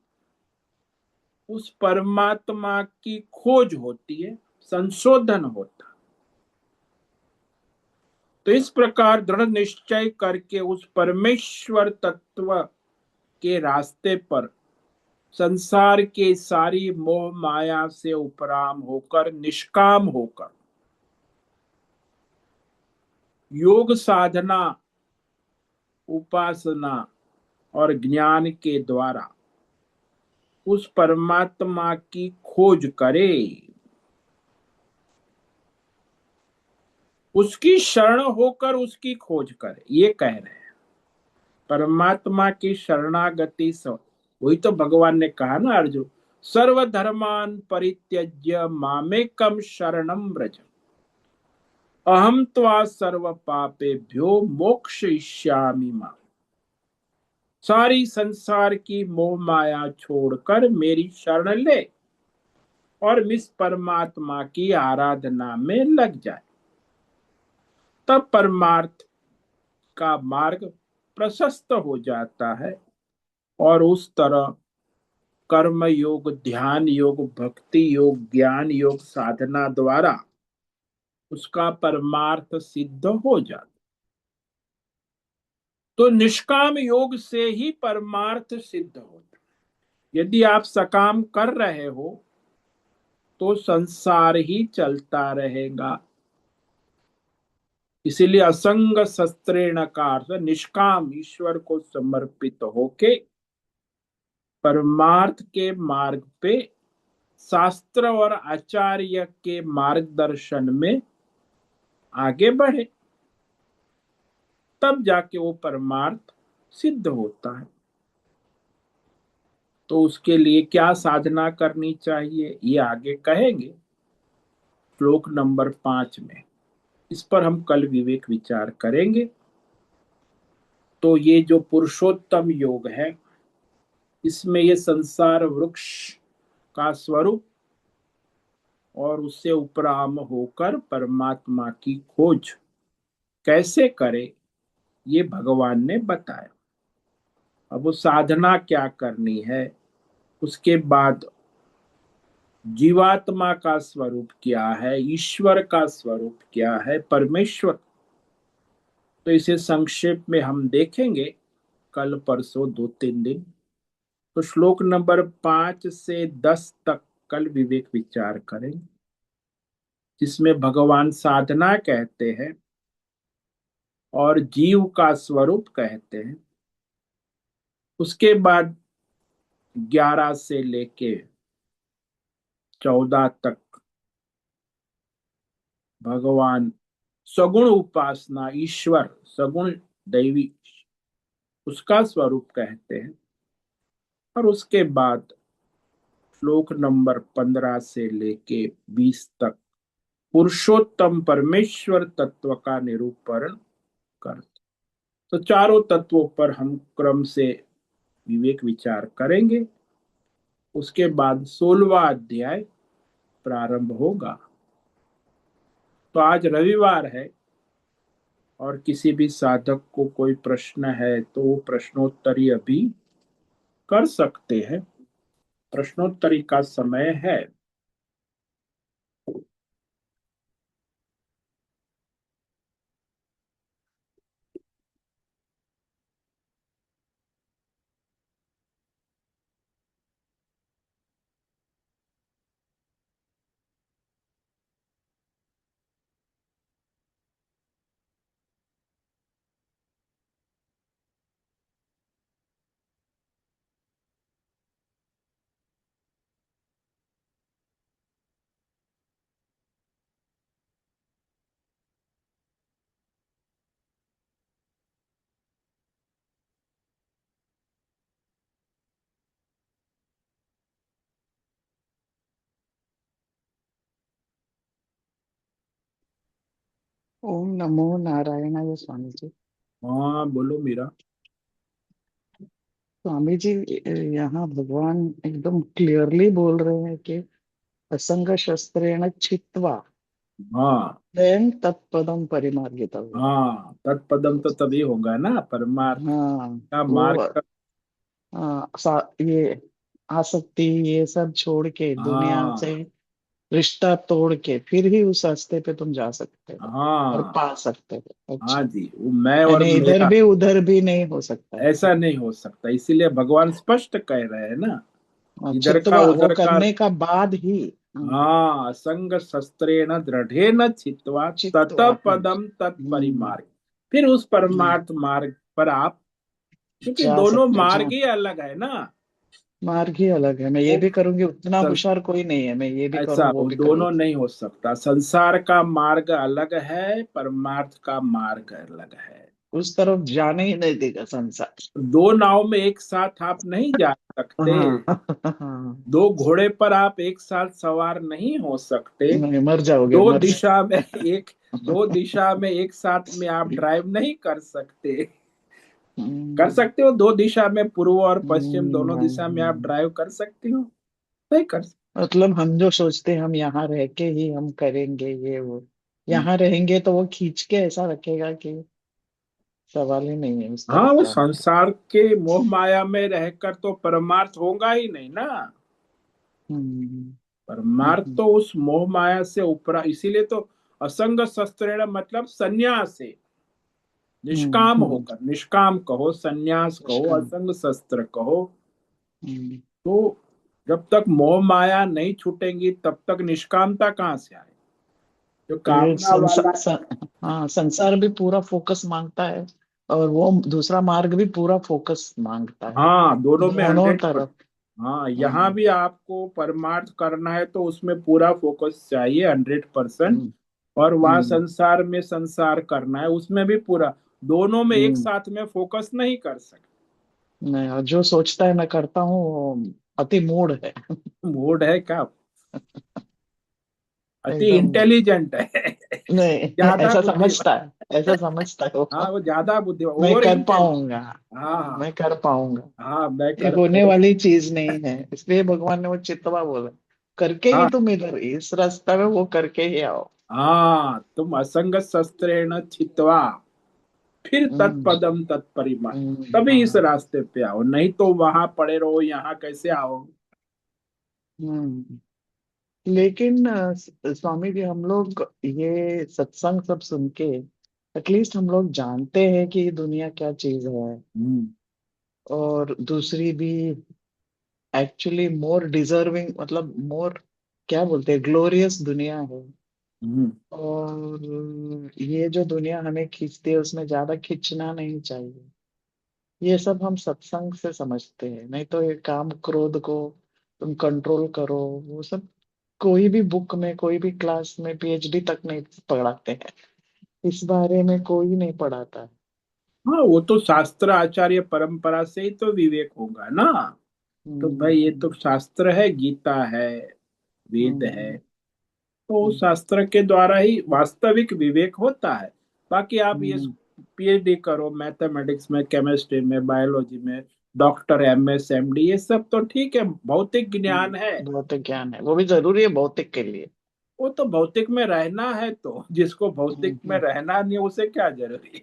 उस परमात्मा की खोज होती है, संशोधन होता। तो इस प्रकार दृढ़ निश्चय करके उस परमेश्वर तत्व के रास्ते पर संसार के सारी मोह माया से उपराम होकर, निष्काम होकर योग साधना, उपासना और ज्ञान के द्वारा उस परमात्मा की खोज करे, उसकी शरण होकर उसकी खोज करे। ये कह रहे हैं परमात्मा की शरणागति से। वही तो भगवान ने कहा ना अर्जुन, सर्वधर्मान परित्यज्य मामेकम शरणम व्रज अहम त्वा सर्व पापेभ्यो मोक्षयिष्यामि मां। सारी संसार की मोह माया छोड़कर मेरी शरण ले और इस परमात्मा की आराधना में लग जाए, तब परमार्थ का मार्ग प्रशस्त हो जाता है और उस तरह कर्म योग, ध्यान योग, भक्ति योग, ज्ञान योग साधना द्वारा उसका परमार्थ सिद्ध हो जाता। तो निष्काम योग से ही परमार्थ सिद्ध होता। यदि आप सकाम कर रहे हो तो संसार ही चलता रहेगा। इसीलिए असंग शस्त्रेण का अर्थ निष्काम ईश्वर को समर्पित होके परमार्थ के मार्ग पे शास्त्र और आचार्य के मार्गदर्शन में आगे बढ़े, तब जाके वो परमार्थ सिद्ध होता है। तो उसके लिए क्या साधना करनी चाहिए ये आगे कहेंगे श्लोक नंबर 5 में। इस पर हम कल विवेक विचार करेंगे। तो ये जो पुरुषोत्तम योग है, इसमें ये संसार वृक्ष का स्वरूप और उससे उपराम होकर परमात्मा की खोज कैसे करे, ये भगवान ने बताया। अब वो साधना क्या करनी है, उसके बाद जीवात्मा का स्वरूप क्या है, ईश्वर का स्वरूप क्या है, परमेश्वर, तो इसे संक्षेप में हम देखेंगे कल परसों 2-3 दिन। तो श्लोक नंबर 5 से 10 तक कल विवेक विचार करेंगे, जिसमें भगवान साधना कहते हैं और जीव का स्वरूप कहते हैं। उसके बाद 11 से लेके 14 तक भगवान सगुण उपासना, ईश्वर सगुण दैवी, उसका स्वरूप कहते हैं। और उसके बाद श्लोक नंबर 15 से लेके 20 तक पुरुषोत्तम परमेश्वर तत्व का निरूपण करते। तो चारों तत्वों पर हम क्रम से विवेक विचार करेंगे। उसके बाद 16वां अध्याय प्रारंभ होगा। तो आज रविवार है और किसी भी साधक को कोई प्रश्न है तो वो प्रश्नोत्तरी अभी कर सकते हैं। प्रश्नोत्तरी का समय है। ओम नमो नारायणाय स्वामी जी। हाँ बोलो मीरा। स्वामी जी, यहाँ भगवान एकदम क्लियरली बोल रहे हैं कि असंग शस्त्रेण छित्त्वा हाँ देन तत्पदम परिमार्गितव्य। हाँ, तत्पदम तो तभी होगा ना, परमार्थ हाँ, का वो मार्ग। ये आसक्ति ये सब छोड़ के दुनिया से हाँ रिश्ता तोड़ के फिर ही उस रास्ते पे तुम जा सकते हो और हाँ पा सकते हो। हाँ अच्छा, जी, वो मैं और यानी इधर मेरा भी उधर भी नहीं हो सकता है। ऐसा नहीं हो सकता। इसीलिए भगवान स्पष्ट कह रहे हैं ना, इधर का छित्तवा वो उधर का। करने का बाद ही। हाँ, हाँ, संग शस्त्रेण दृढ़ेन छित्त्वा तत चित्तवा, हाँ। पदम हम्म। तत्परिमार्ग। फिर उस हम्म, परमार्थ मार्ग पर आप, क्योंकि जा दोनों सकते मार्ग जहाँ ही अलग है ना। मार्ग ही अलग है। मैं ये वो भी करूंगी, उतना संस, होशियार कोई नहीं है, मैं ये भी ऐसा करूँ वो वो भी करूँ। दोनों नहीं हो सकता। संसार का मार्ग अलग है, परमार्थ का मार्ग अलग है। उस तरफ जाने ही नहीं देगा संसार। दो नाव में एक साथ आप नहीं जा सकते। हाँ। हाँ। दो घोड़े पर आप एक साथ सवार नहीं हो सकते। नहीं, मर जाओगे, दो मर दिशा में एक जाओगे। दो दिशा में एक साथ में आप ड्राइव नहीं कर सकते। कर हम्म। सकते हो दो दिशा में, पूर्व और पश्चिम दोनों नहीं, दिशा में आप नहीं। ड्राइव कर सकते हो? नहीं कर सकते। मतलब हम जो सोचते हैं हम यहाँ रह के ही हम करेंगे ये वो, हम्म। यहाँ रहेंगे तो वो खींच के ऐसा रखेगा कि सवाल ही नहीं है उस हाँ, तरफ वो जाने का। संसार के मोह माया में रहकर तो परमार्थ होगा ही नहीं ना। हम्म। परमार्थ हम्म। तो उस मोह माया से ऊपर। इसीलिए तो असंग शस्त्रेण मतलब संन्यास से, हम्म। निष्काम होकर, निष्काम कहो, संन्यास कहो, निष्काम। असंग शस्त्र कहो। हम्म। तो जब तक मोह माया नहीं छूटेंगी तब तक निष्कामता कहाँ से आए? जो तो ये कामना वाला हाँ, संसार भी पूरा फोकस मांगता है, और वो दूसरा मार्ग भी पूरा फोकस मांगता है, हाँ, दोनों में दोनों 100%। तरफ। हाँ, यहाँ हम्म। भी आपको परमार्थ करना है तो उसमें पूरा फोकस चाहिए 100%। हम्म। और वहाँ हम्म। संसार में संसार करना है, उसमें भी पूरा। दोनों में एक हम्म। साथ में फोकस नहीं कर सकते। नहीं, और जो सोचता है मैं करता हूँ, वो अति मूड है। मूड है क्या? अति एकदम। इंटेलिजेंट है। नहीं, ज्यादा ऐसा बुद्धिमान। समझता है, ऐसा समझता है हाँ, वो। वो ज्यादा बुद्धिमान, मैं ओवर कर इंटेलिजेंट। पाऊंगा, हाँ। मैं कर पाऊंगा। हाँ, मैं ये कर होने ओवर। वाली चीज नहीं है, इसलिए भगवान ने वो चितवा बोला, करके ही हाँ। तुम इधर इस रास्ता में वो करके ही आओ। हाँ, तुम असंग शस्त्रेण छित्वा फिर हम्म। तत्पदम तत्परिमा, तभी इस हाँ। रास्ते पे आओ, नहीं तो वहां पड़े रहो, यहाँ कैसे आओ? हम्म। लेकिन स्वामी जी, हम लोग ये सत्संग सब सुन के एटलीस्ट हम लोग जानते हैं कि दुनिया क्या चीज है, हम्म। और दूसरी भी एक्चुअली मोर डिजर्विंग, मतलब मोर, क्या बोलते हैं, ग्लोरियस दुनिया है। हम्म। और ये जो दुनिया हमें खींचती है उसमें ज्यादा खींचना नहीं चाहिए। ये सब हम सत्संग से समझते हैं, नहीं तो ये काम क्रोध को तुम कंट्रोल करो, वो सब कोई भी बुक में, कोई भी क्लास में पीएचडी तक नहीं पढ़ाते हैं, इस बारे में कोई नहीं पढ़ाता। हाँ, वो तो शास्त्र आचार्य परंपरा से ही तो विवेक होगा ना। तो भाई ये तो हम्म। शास्त्र है, गीता है, वेद है। हम्म। तो हम्म। शास्त्र के द्वारा ही वास्तविक विवेक होता है। बाकी आप ये हम्म। पीएचडी करो मैथमेटिक्स में, केमिस्ट्री में, बायोलॉजी में, डॉक्टर, एमएस, एमडी, ये सब तो ठीक है, भौतिक ज्ञान है। भौतिक ज्ञान है, वो भी जरूरी है भौतिक के लिए। वो तो भौतिक में रहना है, तो जिसको भौतिक में हम्म। रहना नहीं है उसे क्या जरूरी है?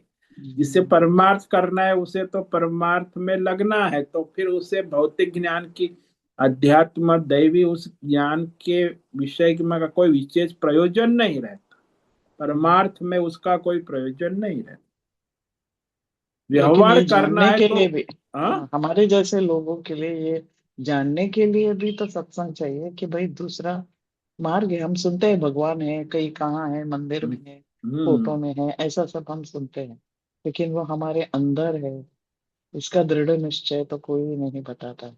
जिसे हम्म। परमार्थ करना है उसे तो परमार्थ में लगना है, तो फिर उसे भौतिक ज्ञान की, अध्यात्म दैवी उस ज्ञान के विषय में का कोई विशेष प्रयोजन नहीं रहता। हम्म। परमार्थ में उसका कोई प्रयोजन नहीं रहता। लेकिन व्यवहार ये करना जानने है के तो। लिए भी, हाँ। हाँ, हमारे जैसे लोगों के लिए ये जानने के लिए भी तो सत्संग चाहिए कि भाई दूसरा मार्ग है। हम सुनते हैं भगवान है, कहीं कहाँ है, मंदिर में है, हम्म। फोटो में है, ऐसा सब हम सुनते हैं, लेकिन वो हमारे अंदर है, इसका दृढ़ निश्चय तो कोई नहीं बताता।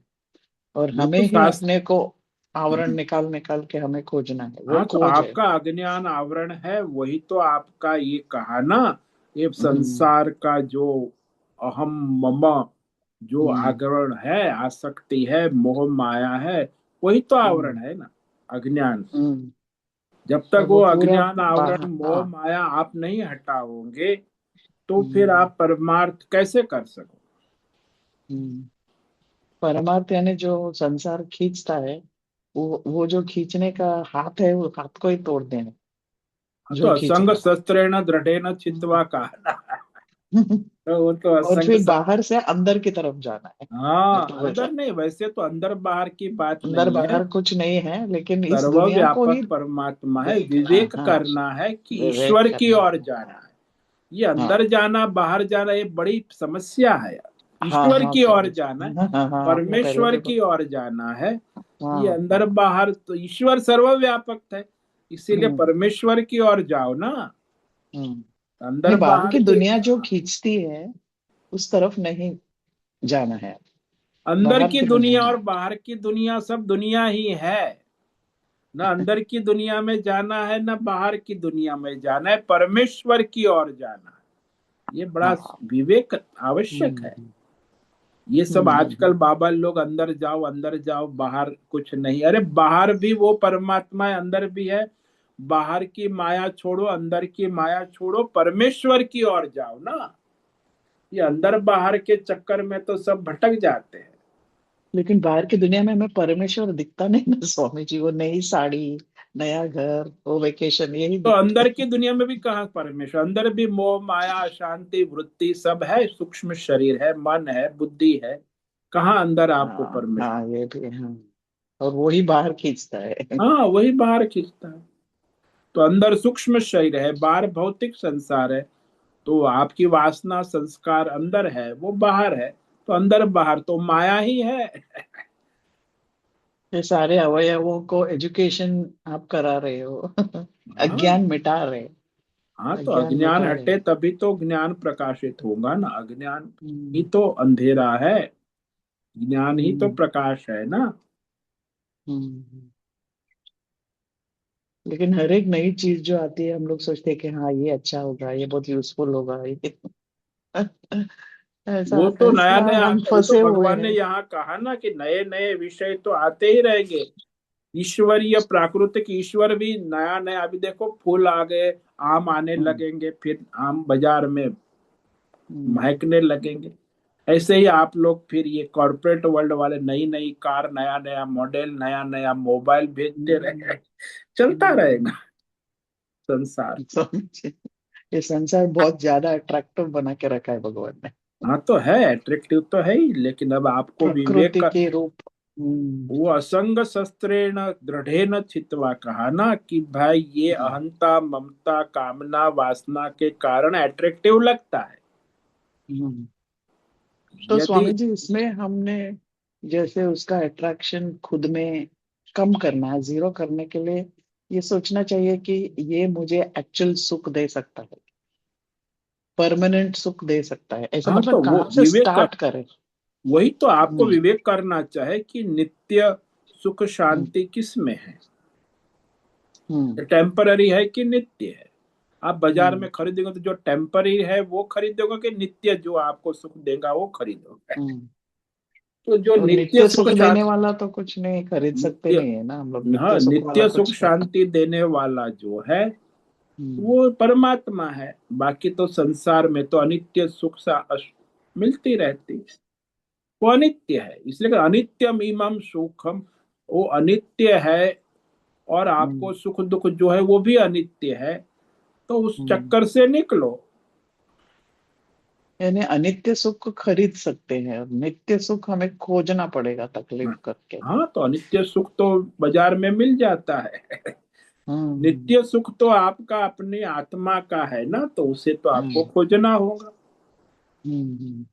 और वो हमें तो ही शास्त्र। अपने को आवरण निकाल निकाल के हमें खोजना है, वो हाँ, तो खोज है। आपका अज्ञान आवरण है, वही तो आपका ये कहा ना, ये हम्म। संसार का जो अहम मम, जो हम्म। आवरण है, आसक्ति है, मोह माया है, वही तो आवरण हम्म। है ना, अज्ञान। हम्म। जब तक और वो वो पूरा अज्ञान आवरण बाहर, मोह हाँ। माया आप नहीं हटाओगे, तो फिर हम्म। आप परमार्थ कैसे कर सको? हम्म। परमार्थ यानी जो संसार खींचता है, वो जो खींचने का हाथ है, वो हाथ को ही तोड़ देना, हाँ, तो जो खींच असंग रहा शस्त्रेण दृढ़ेन छित्त्वा कहा ना। है। तो वो तो और असंग फिर बाहर से अंदर की तरफ जाना है, हाँ, मतलब अंदर वैसा। नहीं, वैसे तो अंदर बाहर की बात अंदर नहीं है। बाहर कुछ नहीं है, लेकिन इस दुनिया को सर्वव्यापक ही परमात्मा है, देखना है, विवेक हाँ, करना है कि विवेक ईश्वर की करना ओर है। जाना है। ये अंदर हाँ। जाना बाहर जाना ये बड़ी समस्या है। हाँ। ईश्वर हाँ, की ओर समझ, जाना है, हाँ, हाँ, हाँ, आपने पहले परमेश्वर भी की ओर जाना है। ये हाँ, अंदर हाँ। बाहर तो ईश्वर सर्वव्यापक है, इसीलिए हम्म। परमेश्वर की ओर जाओ ना। हम्म। अंदर नहीं, बाहर बाहर की ये, दुनिया जो खींचती है उस तरफ नहीं जाना है, अंदर बाहर की की दुनिया दुनिया और जाना बाहर की दुनिया सब दुनिया ही है। ना अंदर की दुनिया में जाना है, ना बाहर की दुनिया में जाना है, परमेश्वर की ओर जाना है। ये है। बड़ा हाँ। विवेक आवश्यक है। हम्म। ये सब हम्म। आजकल बाबा लोग अंदर जाओ बाहर कुछ नहीं, अरे बाहर भी वो परमात्मा है, अंदर भी है। बाहर की माया छोड़ो, अंदर की माया छोड़ो, परमेश्वर की ओर जाओ ना। ये अंदर बाहर के चक्कर में तो सब भटक जाते हैं। लेकिन बाहर की दुनिया में हमें परमेश्वर दिखता नहीं ना स्वामी जी, वो नई साड़ी, नया घर, वो वेकेशन, यही तो दिखता अंदर है। की दुनिया में भी कहाँ परमेश्वर? अंदर भी मोह माया अशांति वृत्ति सब है, सूक्ष्म शरीर है, मन है, बुद्धि है। कहाँ अंदर आपको हाँ, परमेश्वर? हाँ, ये भी है, हाँ। और वो ही बाहर खींचता है। हाँ, वही बाहर खींचता है। तो अंदर सूक्ष्म शरीर है, बाहर भौतिक संसार है। तो आपकी वासना संस्कार अंदर है, वो बाहर है। तो अंदर बाहर तो माया ही है। ये सारे अवयवों को एजुकेशन आप करा रहे हो। हाँ। अज्ञान मिटा रहे हो। हाँ, तो अज्ञान अज्ञान मिटा रहे हटे हो। तभी तो ज्ञान प्रकाशित होगा ना। अज्ञान ही हम्म। तो अंधेरा है, ज्ञान ही तो हम्म। प्रकाश है ना। हम्म। लेकिन हर एक नई चीज जो आती है हम लोग सोचते हैं कि हाँ ये अच्छा होगा, ये बहुत यूजफुल होगा, ये ऐसा वो तो नया ऐसा नया हम आता है, वो तो फंसे हुए भगवान ने हैं। यहाँ कहा ना कि नए नए विषय तो आते ही रहेंगे। ईश्वरीय प्राकृतिक ईश्वर भी नया नया, अभी देखो फूल आ गए, आम आने हम्म। लगेंगे, फिर आम बाजार में हम्म। महकने लगेंगे। ऐसे ही आप लोग फिर ये कॉर्पोरेट वर्ल्ड वाले नई नई कार, नया नया मॉडल, नया नया मोबाइल भेजते रहे, हम्म। चलता हम्म। रहेगा संसार। समझे। ये संसार बहुत ज्यादा अट्रैक्टिव बना के रखा है भगवान ने। हाँ तो है, अट्रैक्टिव तो है ही, लेकिन अब आपको विवेक प्रकृति का, के रूप। हम्म। वो असंग शस्त्रेण दृढ़ेन चित्वा कहा ना कि भाई ये हम्म। अहंता ममता कामना वासना के कारण अट्रैक्टिव लगता है। हम्म। तो यदि स्वामी जी इसमें हमने जैसे उसका अट्रैक्शन खुद में कम करना है, जीरो करने के लिए ये सोचना चाहिए कि ये मुझे एक्चुअल सुख दे सकता है, परमानेंट सुख दे सकता है, ऐसा हाँ, तो मतलब वो कहाँ से विवेक का, स्टार्ट करें। वही तो आपको हम्म। विवेक करना चाहे कि नित्य सुख हम्म। शांति किस में है, हम्म। टेम्पररी है कि नित्य है। आप बाजार हम्म। में खरीदोगे तो जो टेम्पररी है वो खरीदोगे कि नित्य जो आपको सुख देगा वो खरीदोगे। हम्म। तो जो और नित्य नित्य सुख सुख देने शांति, वाला तो कुछ नहीं खरीद सकते, नित्य, नहीं है ना हम लोग, हाँ, नित्य सुख वाला नित्य सुख कुछ है। शांति देने वाला जो है हम्म। वो परमात्मा है। बाकी तो संसार में तो अनित्य सुख मिलती रहती है, वो अनित्य है, इसलिए कि अनित्यम इमम सुखम, वो अनित्य है। और हम्म। आपको सुख दुख जो है वो भी अनित्य है, तो उस हम्म। चक्कर से निकलो। यानी अनित्य सुख को खरीद सकते हैं और नित्य सुख हमें खोजना पड़ेगा तकलीफ करके। हाँ, तो अनित्य सुख तो बाजार में मिल जाता है। हम्म। नित्य सुख तो आपका अपने आत्मा का है ना, तो उसे तो आपको हम्म। खोजना होगा। हम्म।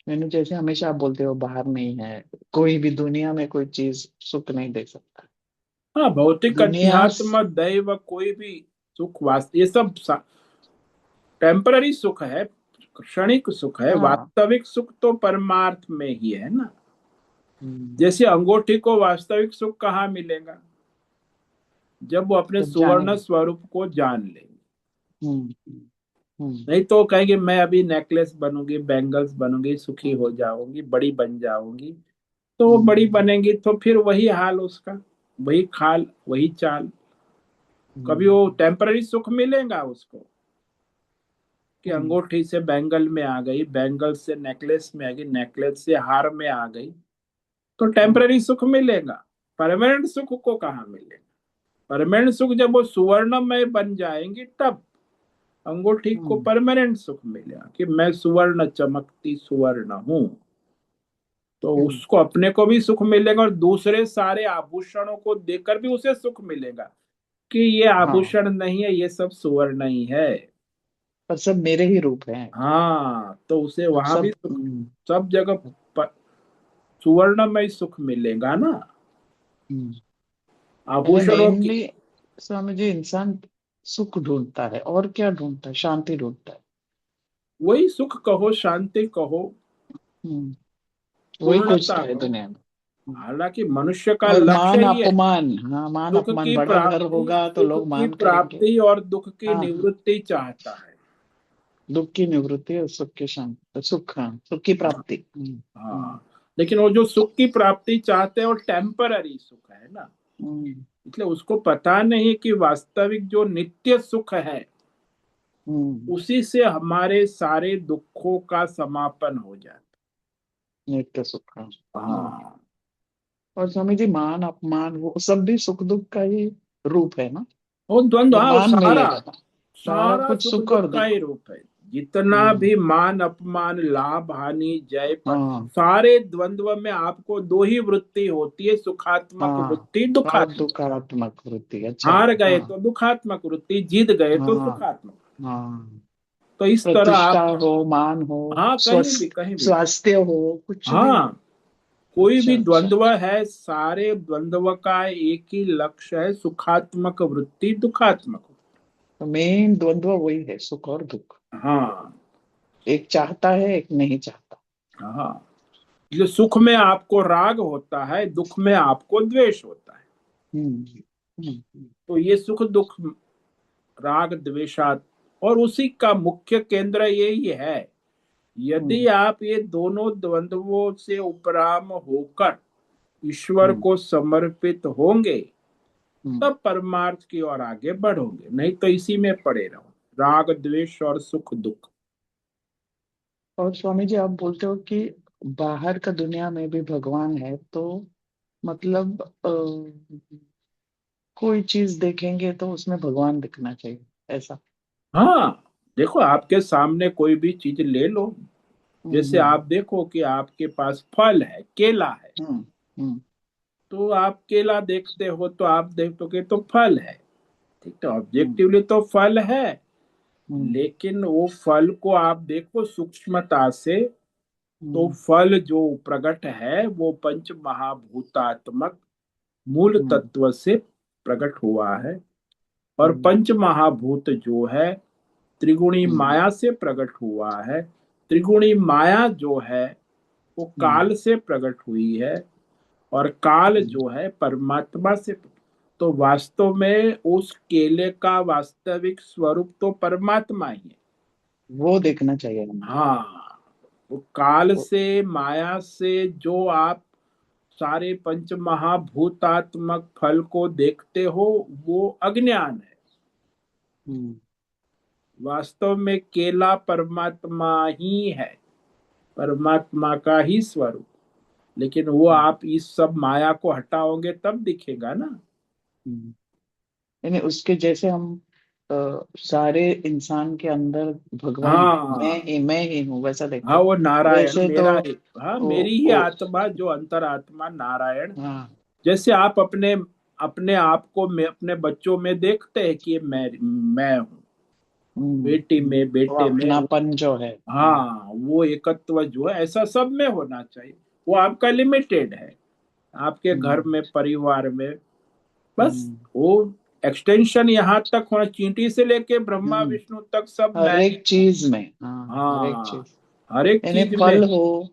मैंने जैसे हमेशा आप बोलते हो बाहर नहीं है, कोई भी दुनिया में कोई चीज सुख नहीं दे सकता। हाँ, भौतिक दुनिया अध्यात्म दैव कोई भी सुख वास्तव, ये सब टेम्पररी सुख है, क्षणिक सुख है। हाँ। वास्तविक सुख तो परमार्थ में ही है ना। हम्म। जैसे अंगूठी को वास्तविक सुख कहाँ मिलेगा, जब वो अपने जब सुवर्ण जानेंगे। स्वरूप को जान लेंगे। हम्म। हम्म। नहीं तो कहेंगे मैं अभी नेकलेस बनूंगी, बैंगल्स बनूंगी, सुखी हो हम्म। जाऊंगी, बड़ी बन जाऊंगी। तो वो बड़ी हम्म। बनेंगी तो फिर वही हाल उसका, वही खाल वही चाल। कभी वो हम्म। टेम्पररी सुख मिलेगा उसको कि हम्म। अंगूठी से बैंगल में आ गई, बैंगल से नेकलेस में आ गई, नेकलेस से हार में आ गई, तो हम्म। टेम्पररी सुख मिलेगा। परमानेंट सुख को कहाँ मिलेगा। परमानेंट सुख जब वो सुवर्णमय बन जाएंगी तब अंगूठी को हम्म। परमानेंट सुख मिलेगा कि मैं सुवर्ण चमकती सुवर्ण हूं। तो हम्म। उसको अपने को भी सुख मिलेगा और दूसरे सारे आभूषणों को देखकर भी उसे सुख मिलेगा कि ये हाँ, आभूषण नहीं है, ये सब सुवर्ण ही है। पर सब मेरे ही रूप हैं। हाँ, तो उसे और वहां भी सब सुख, सब जगह सुवर्णमय सुख मिलेगा ना। हम्म। यानी आभूषणों की, मेनली स्वामी जी इंसान सुख ढूंढता है और क्या ढूंढता है, शांति ढूंढता है। वही सुख कहो, शांति कहो, वही पूर्णता खोजता है कहो। दुनिया में। हालांकि मनुष्य का और लक्ष्य मान ही है अपमान, हाँ मान सुख अपमान, की बड़ा घर प्राप्ति, होगा तो सुख लोग की मान करेंगे। प्राप्ति और दुख की हाँ हाँ। निवृत्ति चाहता है। दुख की निवृत्ति और सुख की शांति, सुख, हाँ सुख की प्राप्ति। हाँ, लेकिन वो जो सुख की प्राप्ति चाहते हैं वो टेम्पररी सुख है ना। हम्म। इसलिए उसको पता नहीं कि वास्तविक जो नित्य सुख है हम्म। उसी से हमारे सारे दुखों का समापन हो जाता नित्य सुख, हाँ। है। हाँ, और स्वामी जी मान अपमान वो सब भी सुख दुख का ही रूप है ना। वो द्वंद्व, जब हाँ, वो मान सारा मिलेगा ना, सारा सारा कुछ सुख सुख दुख और का ही दुख। रूप है। जितना हम्म। भी मान अपमान, लाभ हानि, जय हाँ सारे द्वंद्व में आपको दो ही वृत्ति होती है, सुखात्मक हाँ। वृत्ति, और दुखात्मक। दुखात्मक वृत्ति, अच्छा। हार गए हाँ तो दुखात्मक वृत्ति, जीत गए तो हाँ। सुखात्मक। हाँ। तो इस तरह प्रतिष्ठा आप, हो, मान हो, हाँ, कहीं भी स्वस्थ कहीं भी, स्वास्थ्य हो, कुछ भी हो। हाँ, कोई अच्छा भी अच्छा। द्वंद्व है, सारे द्वंद्व का एक ही लक्ष्य है, सुखात्मक वृत्ति दुखात्मक। तो मेन द्वंद्व वही है, सुख और दुख। हाँ एक चाहता है, एक नहीं चाहता। हाँ। इसलिए सुख में आपको राग होता है, दुख में आपको द्वेष होता है। हम्म हम्म तो ये सुख दुख, राग द्वेषात, और उसी का मुख्य केंद्र यही है। यदि हम्म आप ये दोनों द्वंद्वों से उपराम होकर ईश्वर हम्म को समर्पित होंगे, हम्म। तब परमार्थ की ओर आगे बढ़ोगे, नहीं तो इसी में पड़े रहो, राग द्वेष और सुख दुख। और स्वामी जी, आप बोलते हो कि बाहर का दुनिया में भी भगवान है, तो मतलब कोई चीज देखेंगे तो उसमें भगवान दिखना चाहिए, ऐसा? हाँ, देखो आपके सामने कोई भी चीज ले लो। जैसे हम्म आप देखो कि आपके पास फल है, केला है, हम्म हम्म तो आप केला देखते हो तो आप देखोगे तो फल है। ठीक है, हम्म ऑब्जेक्टिवली तो फल है, हम्म लेकिन वो फल को आप देखो सूक्ष्मता से, तो हम्म फल जो प्रकट है वो पंच महाभूतात्मक मूल हम्म तत्व से प्रकट हुआ है। और हम्म पंच महाभूत जो है त्रिगुणी हम्म माया से प्रकट हुआ है। त्रिगुणी माया जो है वो हम्म काल से प्रकट हुई है, और काल हम्म। जो है परमात्मा से। तो वास्तव में उस केले का वास्तविक स्वरूप तो परमात्मा ही है। वो देखना चाहिए हमें। हाँ, वो काल वो- से माया से जो आप सारे पंच महाभूतात्मक फल को देखते हो, वो अज्ञान है। हम्म वास्तव में केला परमात्मा ही है, परमात्मा का ही स्वरूप। लेकिन वो हम्म आप इस सब माया को हटाओगे तब दिखेगा ना। हम्म। यानी उसके जैसे हम सारे इंसान के अंदर भगवान, हाँ मैं ही हूँ, वैसा हाँ, देखे। वो नारायण वैसे तो मेरा ही, हाँ ओ, मेरी ही ओ, आत्मा जो अंतरात्मा नारायण। हाँ। जैसे आप अपने अपने आप को में अपने बच्चों में देखते हैं कि ये मैं हूँ, बेटी में वो बेटे में अपनापन जो है। हाँ, वो एकत्व जो है ऐसा सब में होना चाहिए। वो आपका लिमिटेड है, आपके घर हम्म में परिवार में, बस हम्म वो एक्सटेंशन यहाँ तक होना, चींटी से लेके ब्रह्मा हम्म। विष्णु तक सब हर मैं ही एक हूँ। चीज में, हाँ, हर एक हाँ, चीज। हर एक यानी चीज में, फल हो,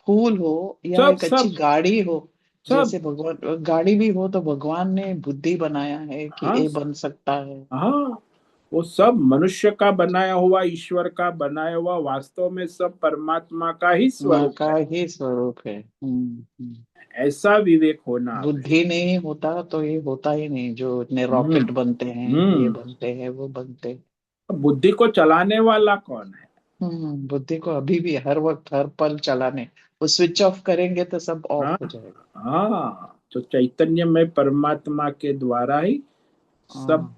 फूल हो, या सब एक अच्छी सब गाड़ी हो। सब। जैसे भगवान, गाड़ी भी हो तो भगवान ने बुद्धि बनाया है कि हाँ ये बन सकता है। हाँ, वो सब मनुष्य का बनाया हुआ, ईश्वर का बनाया हुआ, वास्तव में सब परमात्मा का ही माँ स्वरूप का है। ही स्वरूप है। ऐसा विवेक होना आवश्यक। बुद्धि नहीं होता तो ये होता ही नहीं, जो इतने हम्म रॉकेट बनते हैं, ये हम्म। बनते हैं, वो बनते हैं। अब बुद्धि को चलाने वाला कौन है? बुद्धि को अभी भी हर वक्त हर पल चलाने, वो स्विच ऑफ करेंगे तो सब ऑफ हाँ हो जाएगा। हाँ, तो चैतन्य में परमात्मा के द्वारा ही सब हाँ, मतलब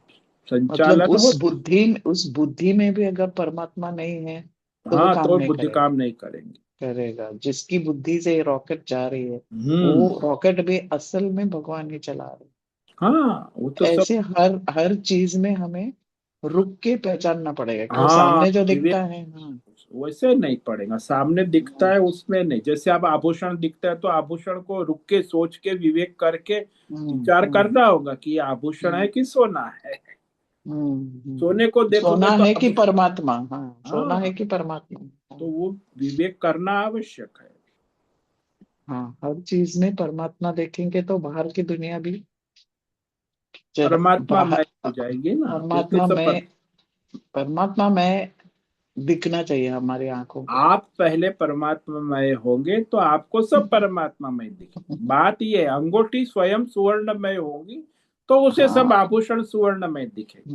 संचालन होता। उस बुद्धि में भी अगर परमात्मा नहीं है तो वो हाँ, काम तो नहीं बुद्धि करेगा। काम नहीं करेंगे। करेगा जिसकी बुद्धि से रॉकेट जा रही है, हम्म। वो रॉकेट भी असल में भगवान ही चला रहे हाँ, वो तो हैं। सब। ऐसे हर हर चीज में हमें रुक के पहचानना पड़ेगा कि वो हाँ, सामने जो विवेक दिखता है, हाँ। वैसे नहीं पड़ेगा, सामने दिखता हम्म है उसमें नहीं। जैसे अब आभूषण दिखता है तो आभूषण को रुक के सोच के विवेक करके हम्म विचार हम्म करना होगा कि ये आभूषण है हम्म कि सोना है। सोने को देखोगे सोना तो है कि आभूषण। परमात्मा, हाँ, सोना है हाँ, कि परमात्मा। तो हाँ वो विवेक करना आवश्यक है। हाँ, हर चीज में परमात्मा देखेंगे तो बाहर की दुनिया भी परमात्मा बाहर, मैं हो जाएगी ना, तो इसलिए परमात्मा सब में, परमात्मा में दिखना चाहिए हमारी आंखों को। आप पहले परमात्मामय होंगे तो आपको सब परमात्मामय दिखेगी। बात ये है, अंगूठी स्वयं सुवर्णमय होगी तो उसे सब हाँ। आभूषण सुवर्णमय दिखेंगे।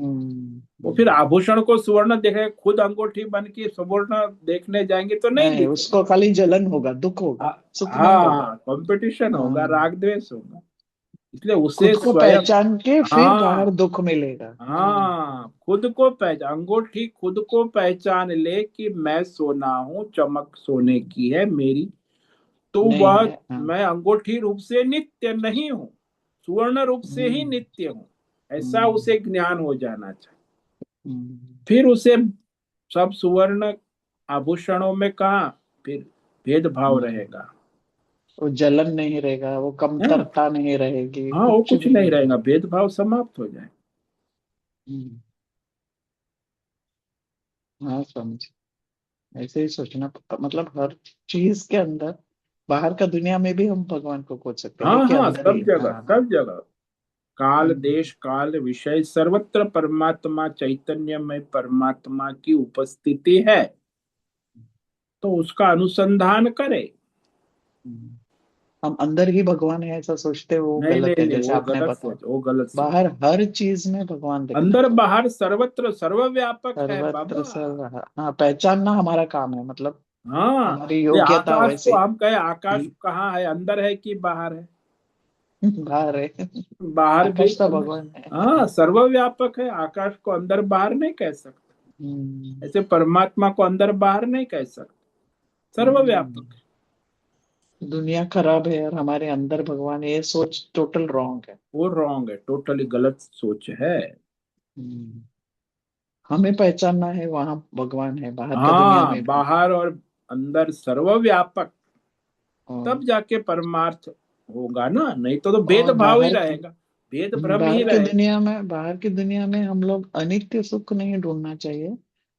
वो फिर हम्म। आभूषण को सुवर्ण देखे, खुद अंगूठी बन के सुवर्ण देखने जाएंगे तो नहीं नहीं, दिखेगा। उसको खाली जलन होगा, दुख होगा, सुख नहीं होगा। हाँ, कंपटीशन होगा, हाँ, राग द्वेष होगा। इसलिए उसे खुद को स्वयं। पहचान के फिर बाहर हाँ दुख मिलेगा। हाँ, खुद को पहचान, अंगूठी खुद को पहचान ले कि मैं सोना हूँ, चमक सोने की है मेरी, तो नहीं वह, है, हाँ। मैं अंगूठी रूप से नित्य नहीं हूँ, सुवर्ण रूप से ही हम्म नित्य हूँ। ऐसा हम्म उसे ज्ञान हो जाना चाहिए। हम्म फिर उसे सब सुवर्ण आभूषणों में कहा फिर भेदभाव हम्म रहेगा। वो जलन नहीं रहेगा, वो है। कमतरता नहीं रहेगी, हाँ, वो कुछ कुछ भी नहीं नहीं रहेगा, रहेगा। भेदभाव समाप्त हो जाए। हम्म, हाँ समझ। ऐसे ही सोचना मतलब हर चीज के अंदर, बाहर का दुनिया में भी हम भगवान को खोज सकते हैं, हाँ लेकिन हाँ, अंदर सब ही। जगह हाँ। सब जगह, काल हम्म, देश काल विषय सर्वत्र परमात्मा चैतन्य में परमात्मा की उपस्थिति है, तो उसका अनुसंधान करे। हम्म। हम अंदर ही भगवान है ऐसा सोचते हैं, वो नहीं गलत नहीं है, नहीं, जैसे वो आपने गलत बताया। सोच, वो गलत सोच। बाहर हर चीज में भगवान दिखना अंदर चाहिए। बाहर सर्वत्र सर्वव्यापक है सर्वत्र बाबा। सर्व। हाँ, पहचानना हमारा काम है, मतलब हाँ, हमारी ये योग्यता आकाश को वैसे हम कहे, आकाश ही। कहाँ है, अंदर है कि बाहर है? बाहर है। बाहर भी आकाश तो अंदर। भगवान है। हाँ, सर्वव्यापक है, आकाश को अंदर बाहर नहीं कह सकते। हम्म, ऐसे परमात्मा को अंदर बाहर नहीं कह सकते, हम्म। सर्वव्यापक है। दुनिया खराब है और हमारे अंदर भगवान है, ये सोच टोटल रॉन्ग है। वो रॉन्ग है, टोटली गलत सोच है। हम्म, हमें पहचानना है वहां भगवान है, बाहर का दुनिया हाँ, में भी। बाहर और अंदर सर्वव्यापक, और तब जाके परमार्थ होगा ना, नहीं तो और भेदभाव ही रहेगा, भेद भ्रम ही रहेगा। बाहर की दुनिया में हम लोग अनित्य सुख नहीं ढूंढना चाहिए,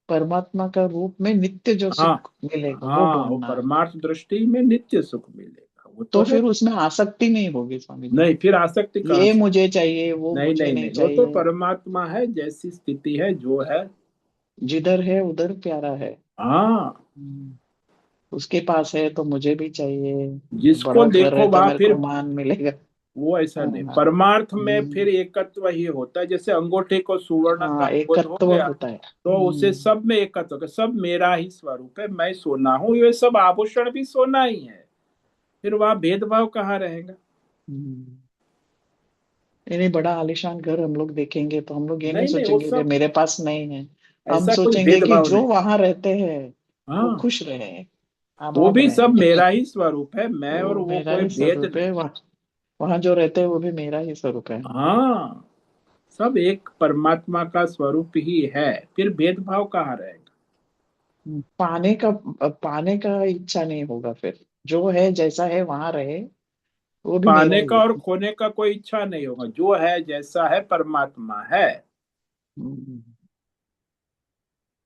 परमात्मा का रूप में नित्य जो हाँ सुख मिलेगा वो हाँ, वो ढूंढना है। परमार्थ दृष्टि में नित्य सुख मिलेगा, वो तो तो है। फिर उसमें आसक्ति नहीं होगी स्वामी जी। नहीं, फिर आसक्ति कहाँ ये से? मुझे चाहिए, वो नहीं मुझे नहीं नहीं नहीं, वो तो चाहिए। परमात्मा है, जैसी स्थिति है जो है। जिधर है उधर प्यारा है। हाँ, हम्म, उसके पास है तो मुझे भी चाहिए। जिसको बड़ा घर है देखो तो वहां मेरे को फिर, मान मिलेगा। वो ऐसा नहीं, हाँ। परमार्थ में फिर हम्म, एकत्व ही होता है, जैसे अंगूठे को सुवर्ण का हाँ, अंगूठ हो एकत्व गया, होता है। तो उसे सब में एकत्व हो गया, सब मेरा ही स्वरूप है, मैं सोना हूँ, ये सब आभूषण भी सोना ही है, फिर वहां भेदभाव कहाँ रहेगा? हम्म। ये नहीं, बड़ा आलीशान घर हम लोग देखेंगे तो हम लोग ये नहीं नहीं नहीं, वो सोचेंगे कि सब, मेरे पास नहीं है। हम ऐसा कोई सोचेंगे कि भेदभाव जो नहीं। वहां रहते हैं वो हाँ, खुश रहे, वो आबाद भी सब रहे। मेरा ही स्वरूप है, मैं और वो वो मेरा कोई ही भेद स्वरूप नहीं। है, वहाँ जो रहते हैं वो भी मेरा ही स्वरूप है। हाँ, सब एक परमात्मा का स्वरूप ही है, फिर भेदभाव कहाँ रहेगा? पाने का इच्छा नहीं होगा फिर, जो है जैसा है वहां रहे, वो भी मेरा पाने ही का है। और खोने का कोई इच्छा नहीं होगा, जो है जैसा है परमात्मा है। हम्म,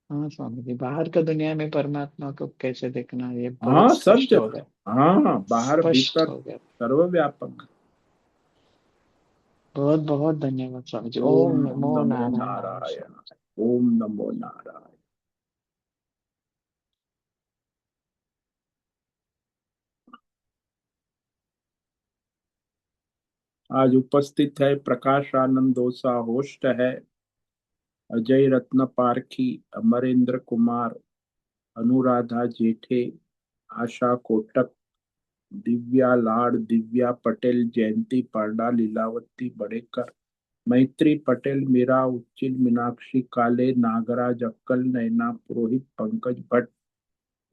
हाँ स्वामी जी, बाहर का दुनिया में परमात्मा को कैसे देखना, ये बहुत हाँ, सब स्पष्ट हो गया। जगह, हाँ, बाहर स्पष्ट भीतर हो गया। सर्वव्यापक। बहुत बहुत धन्यवाद स्वामी जी। ओम ओम नमो नमो नारायणाय नारायण। स्वामी। ओम नमो नारायण। आज उपस्थित है प्रकाश आनंद दोसा, होस्ट है अजय रत्न पारखी, अमरेंद्र कुमार, अनुराधा जेठे, आशा कोटक, दिव्या लाड, दिव्या पटेल, जयंती पांडा, लीलावती बड़ेकर, मैत्री पटेल, मीरा उच्चिल, मीनाक्षी काले, नागराज अक्कल, नैना पुरोहित, पंकज भट्ट,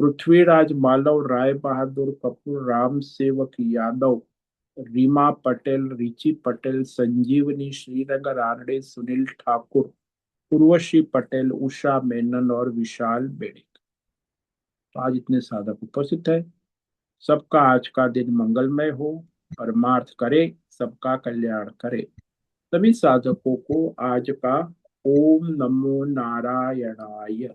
पृथ्वीराज मालव, राय बहादुर कपूर, राम सेवक यादव, रीमा पटेल, रिची पटेल, संजीवनी श्रीनगर आरडे, सुनील ठाकुर, उर्वशी पटेल, उषा मेनन और विशाल बेड़ी। तो आज इतने साधक उपस्थित है, सबका आज का दिन मंगलमय हो, परमार्थ करे, सबका कल्याण करे। सभी साधकों को आज का ओम नमो नारायणाय।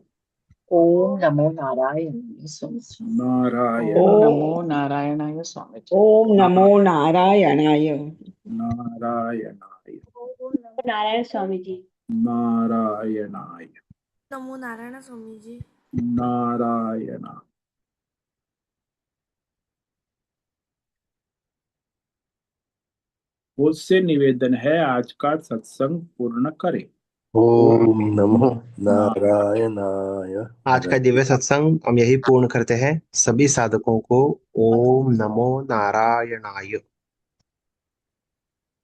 ओम नमो नारायण स्वामी। ओम नारायणाय। नमो ओम नारायणाय स्वामी जी। ओम नमो नारायणाय। नारायणाय। ओम नमो नारायण स्वामी जी। नारायणाय। नमो नारायण स्वामी जी। नारायण। मुझसे निवेदन है, आज का सत्संग पूर्ण करें। ओम नमो ओम नारायण। नारायणाय। आज का दिव्य सत्संग हम यही पूर्ण करते हैं। सभी साधकों को ओम नमो नारायणाय।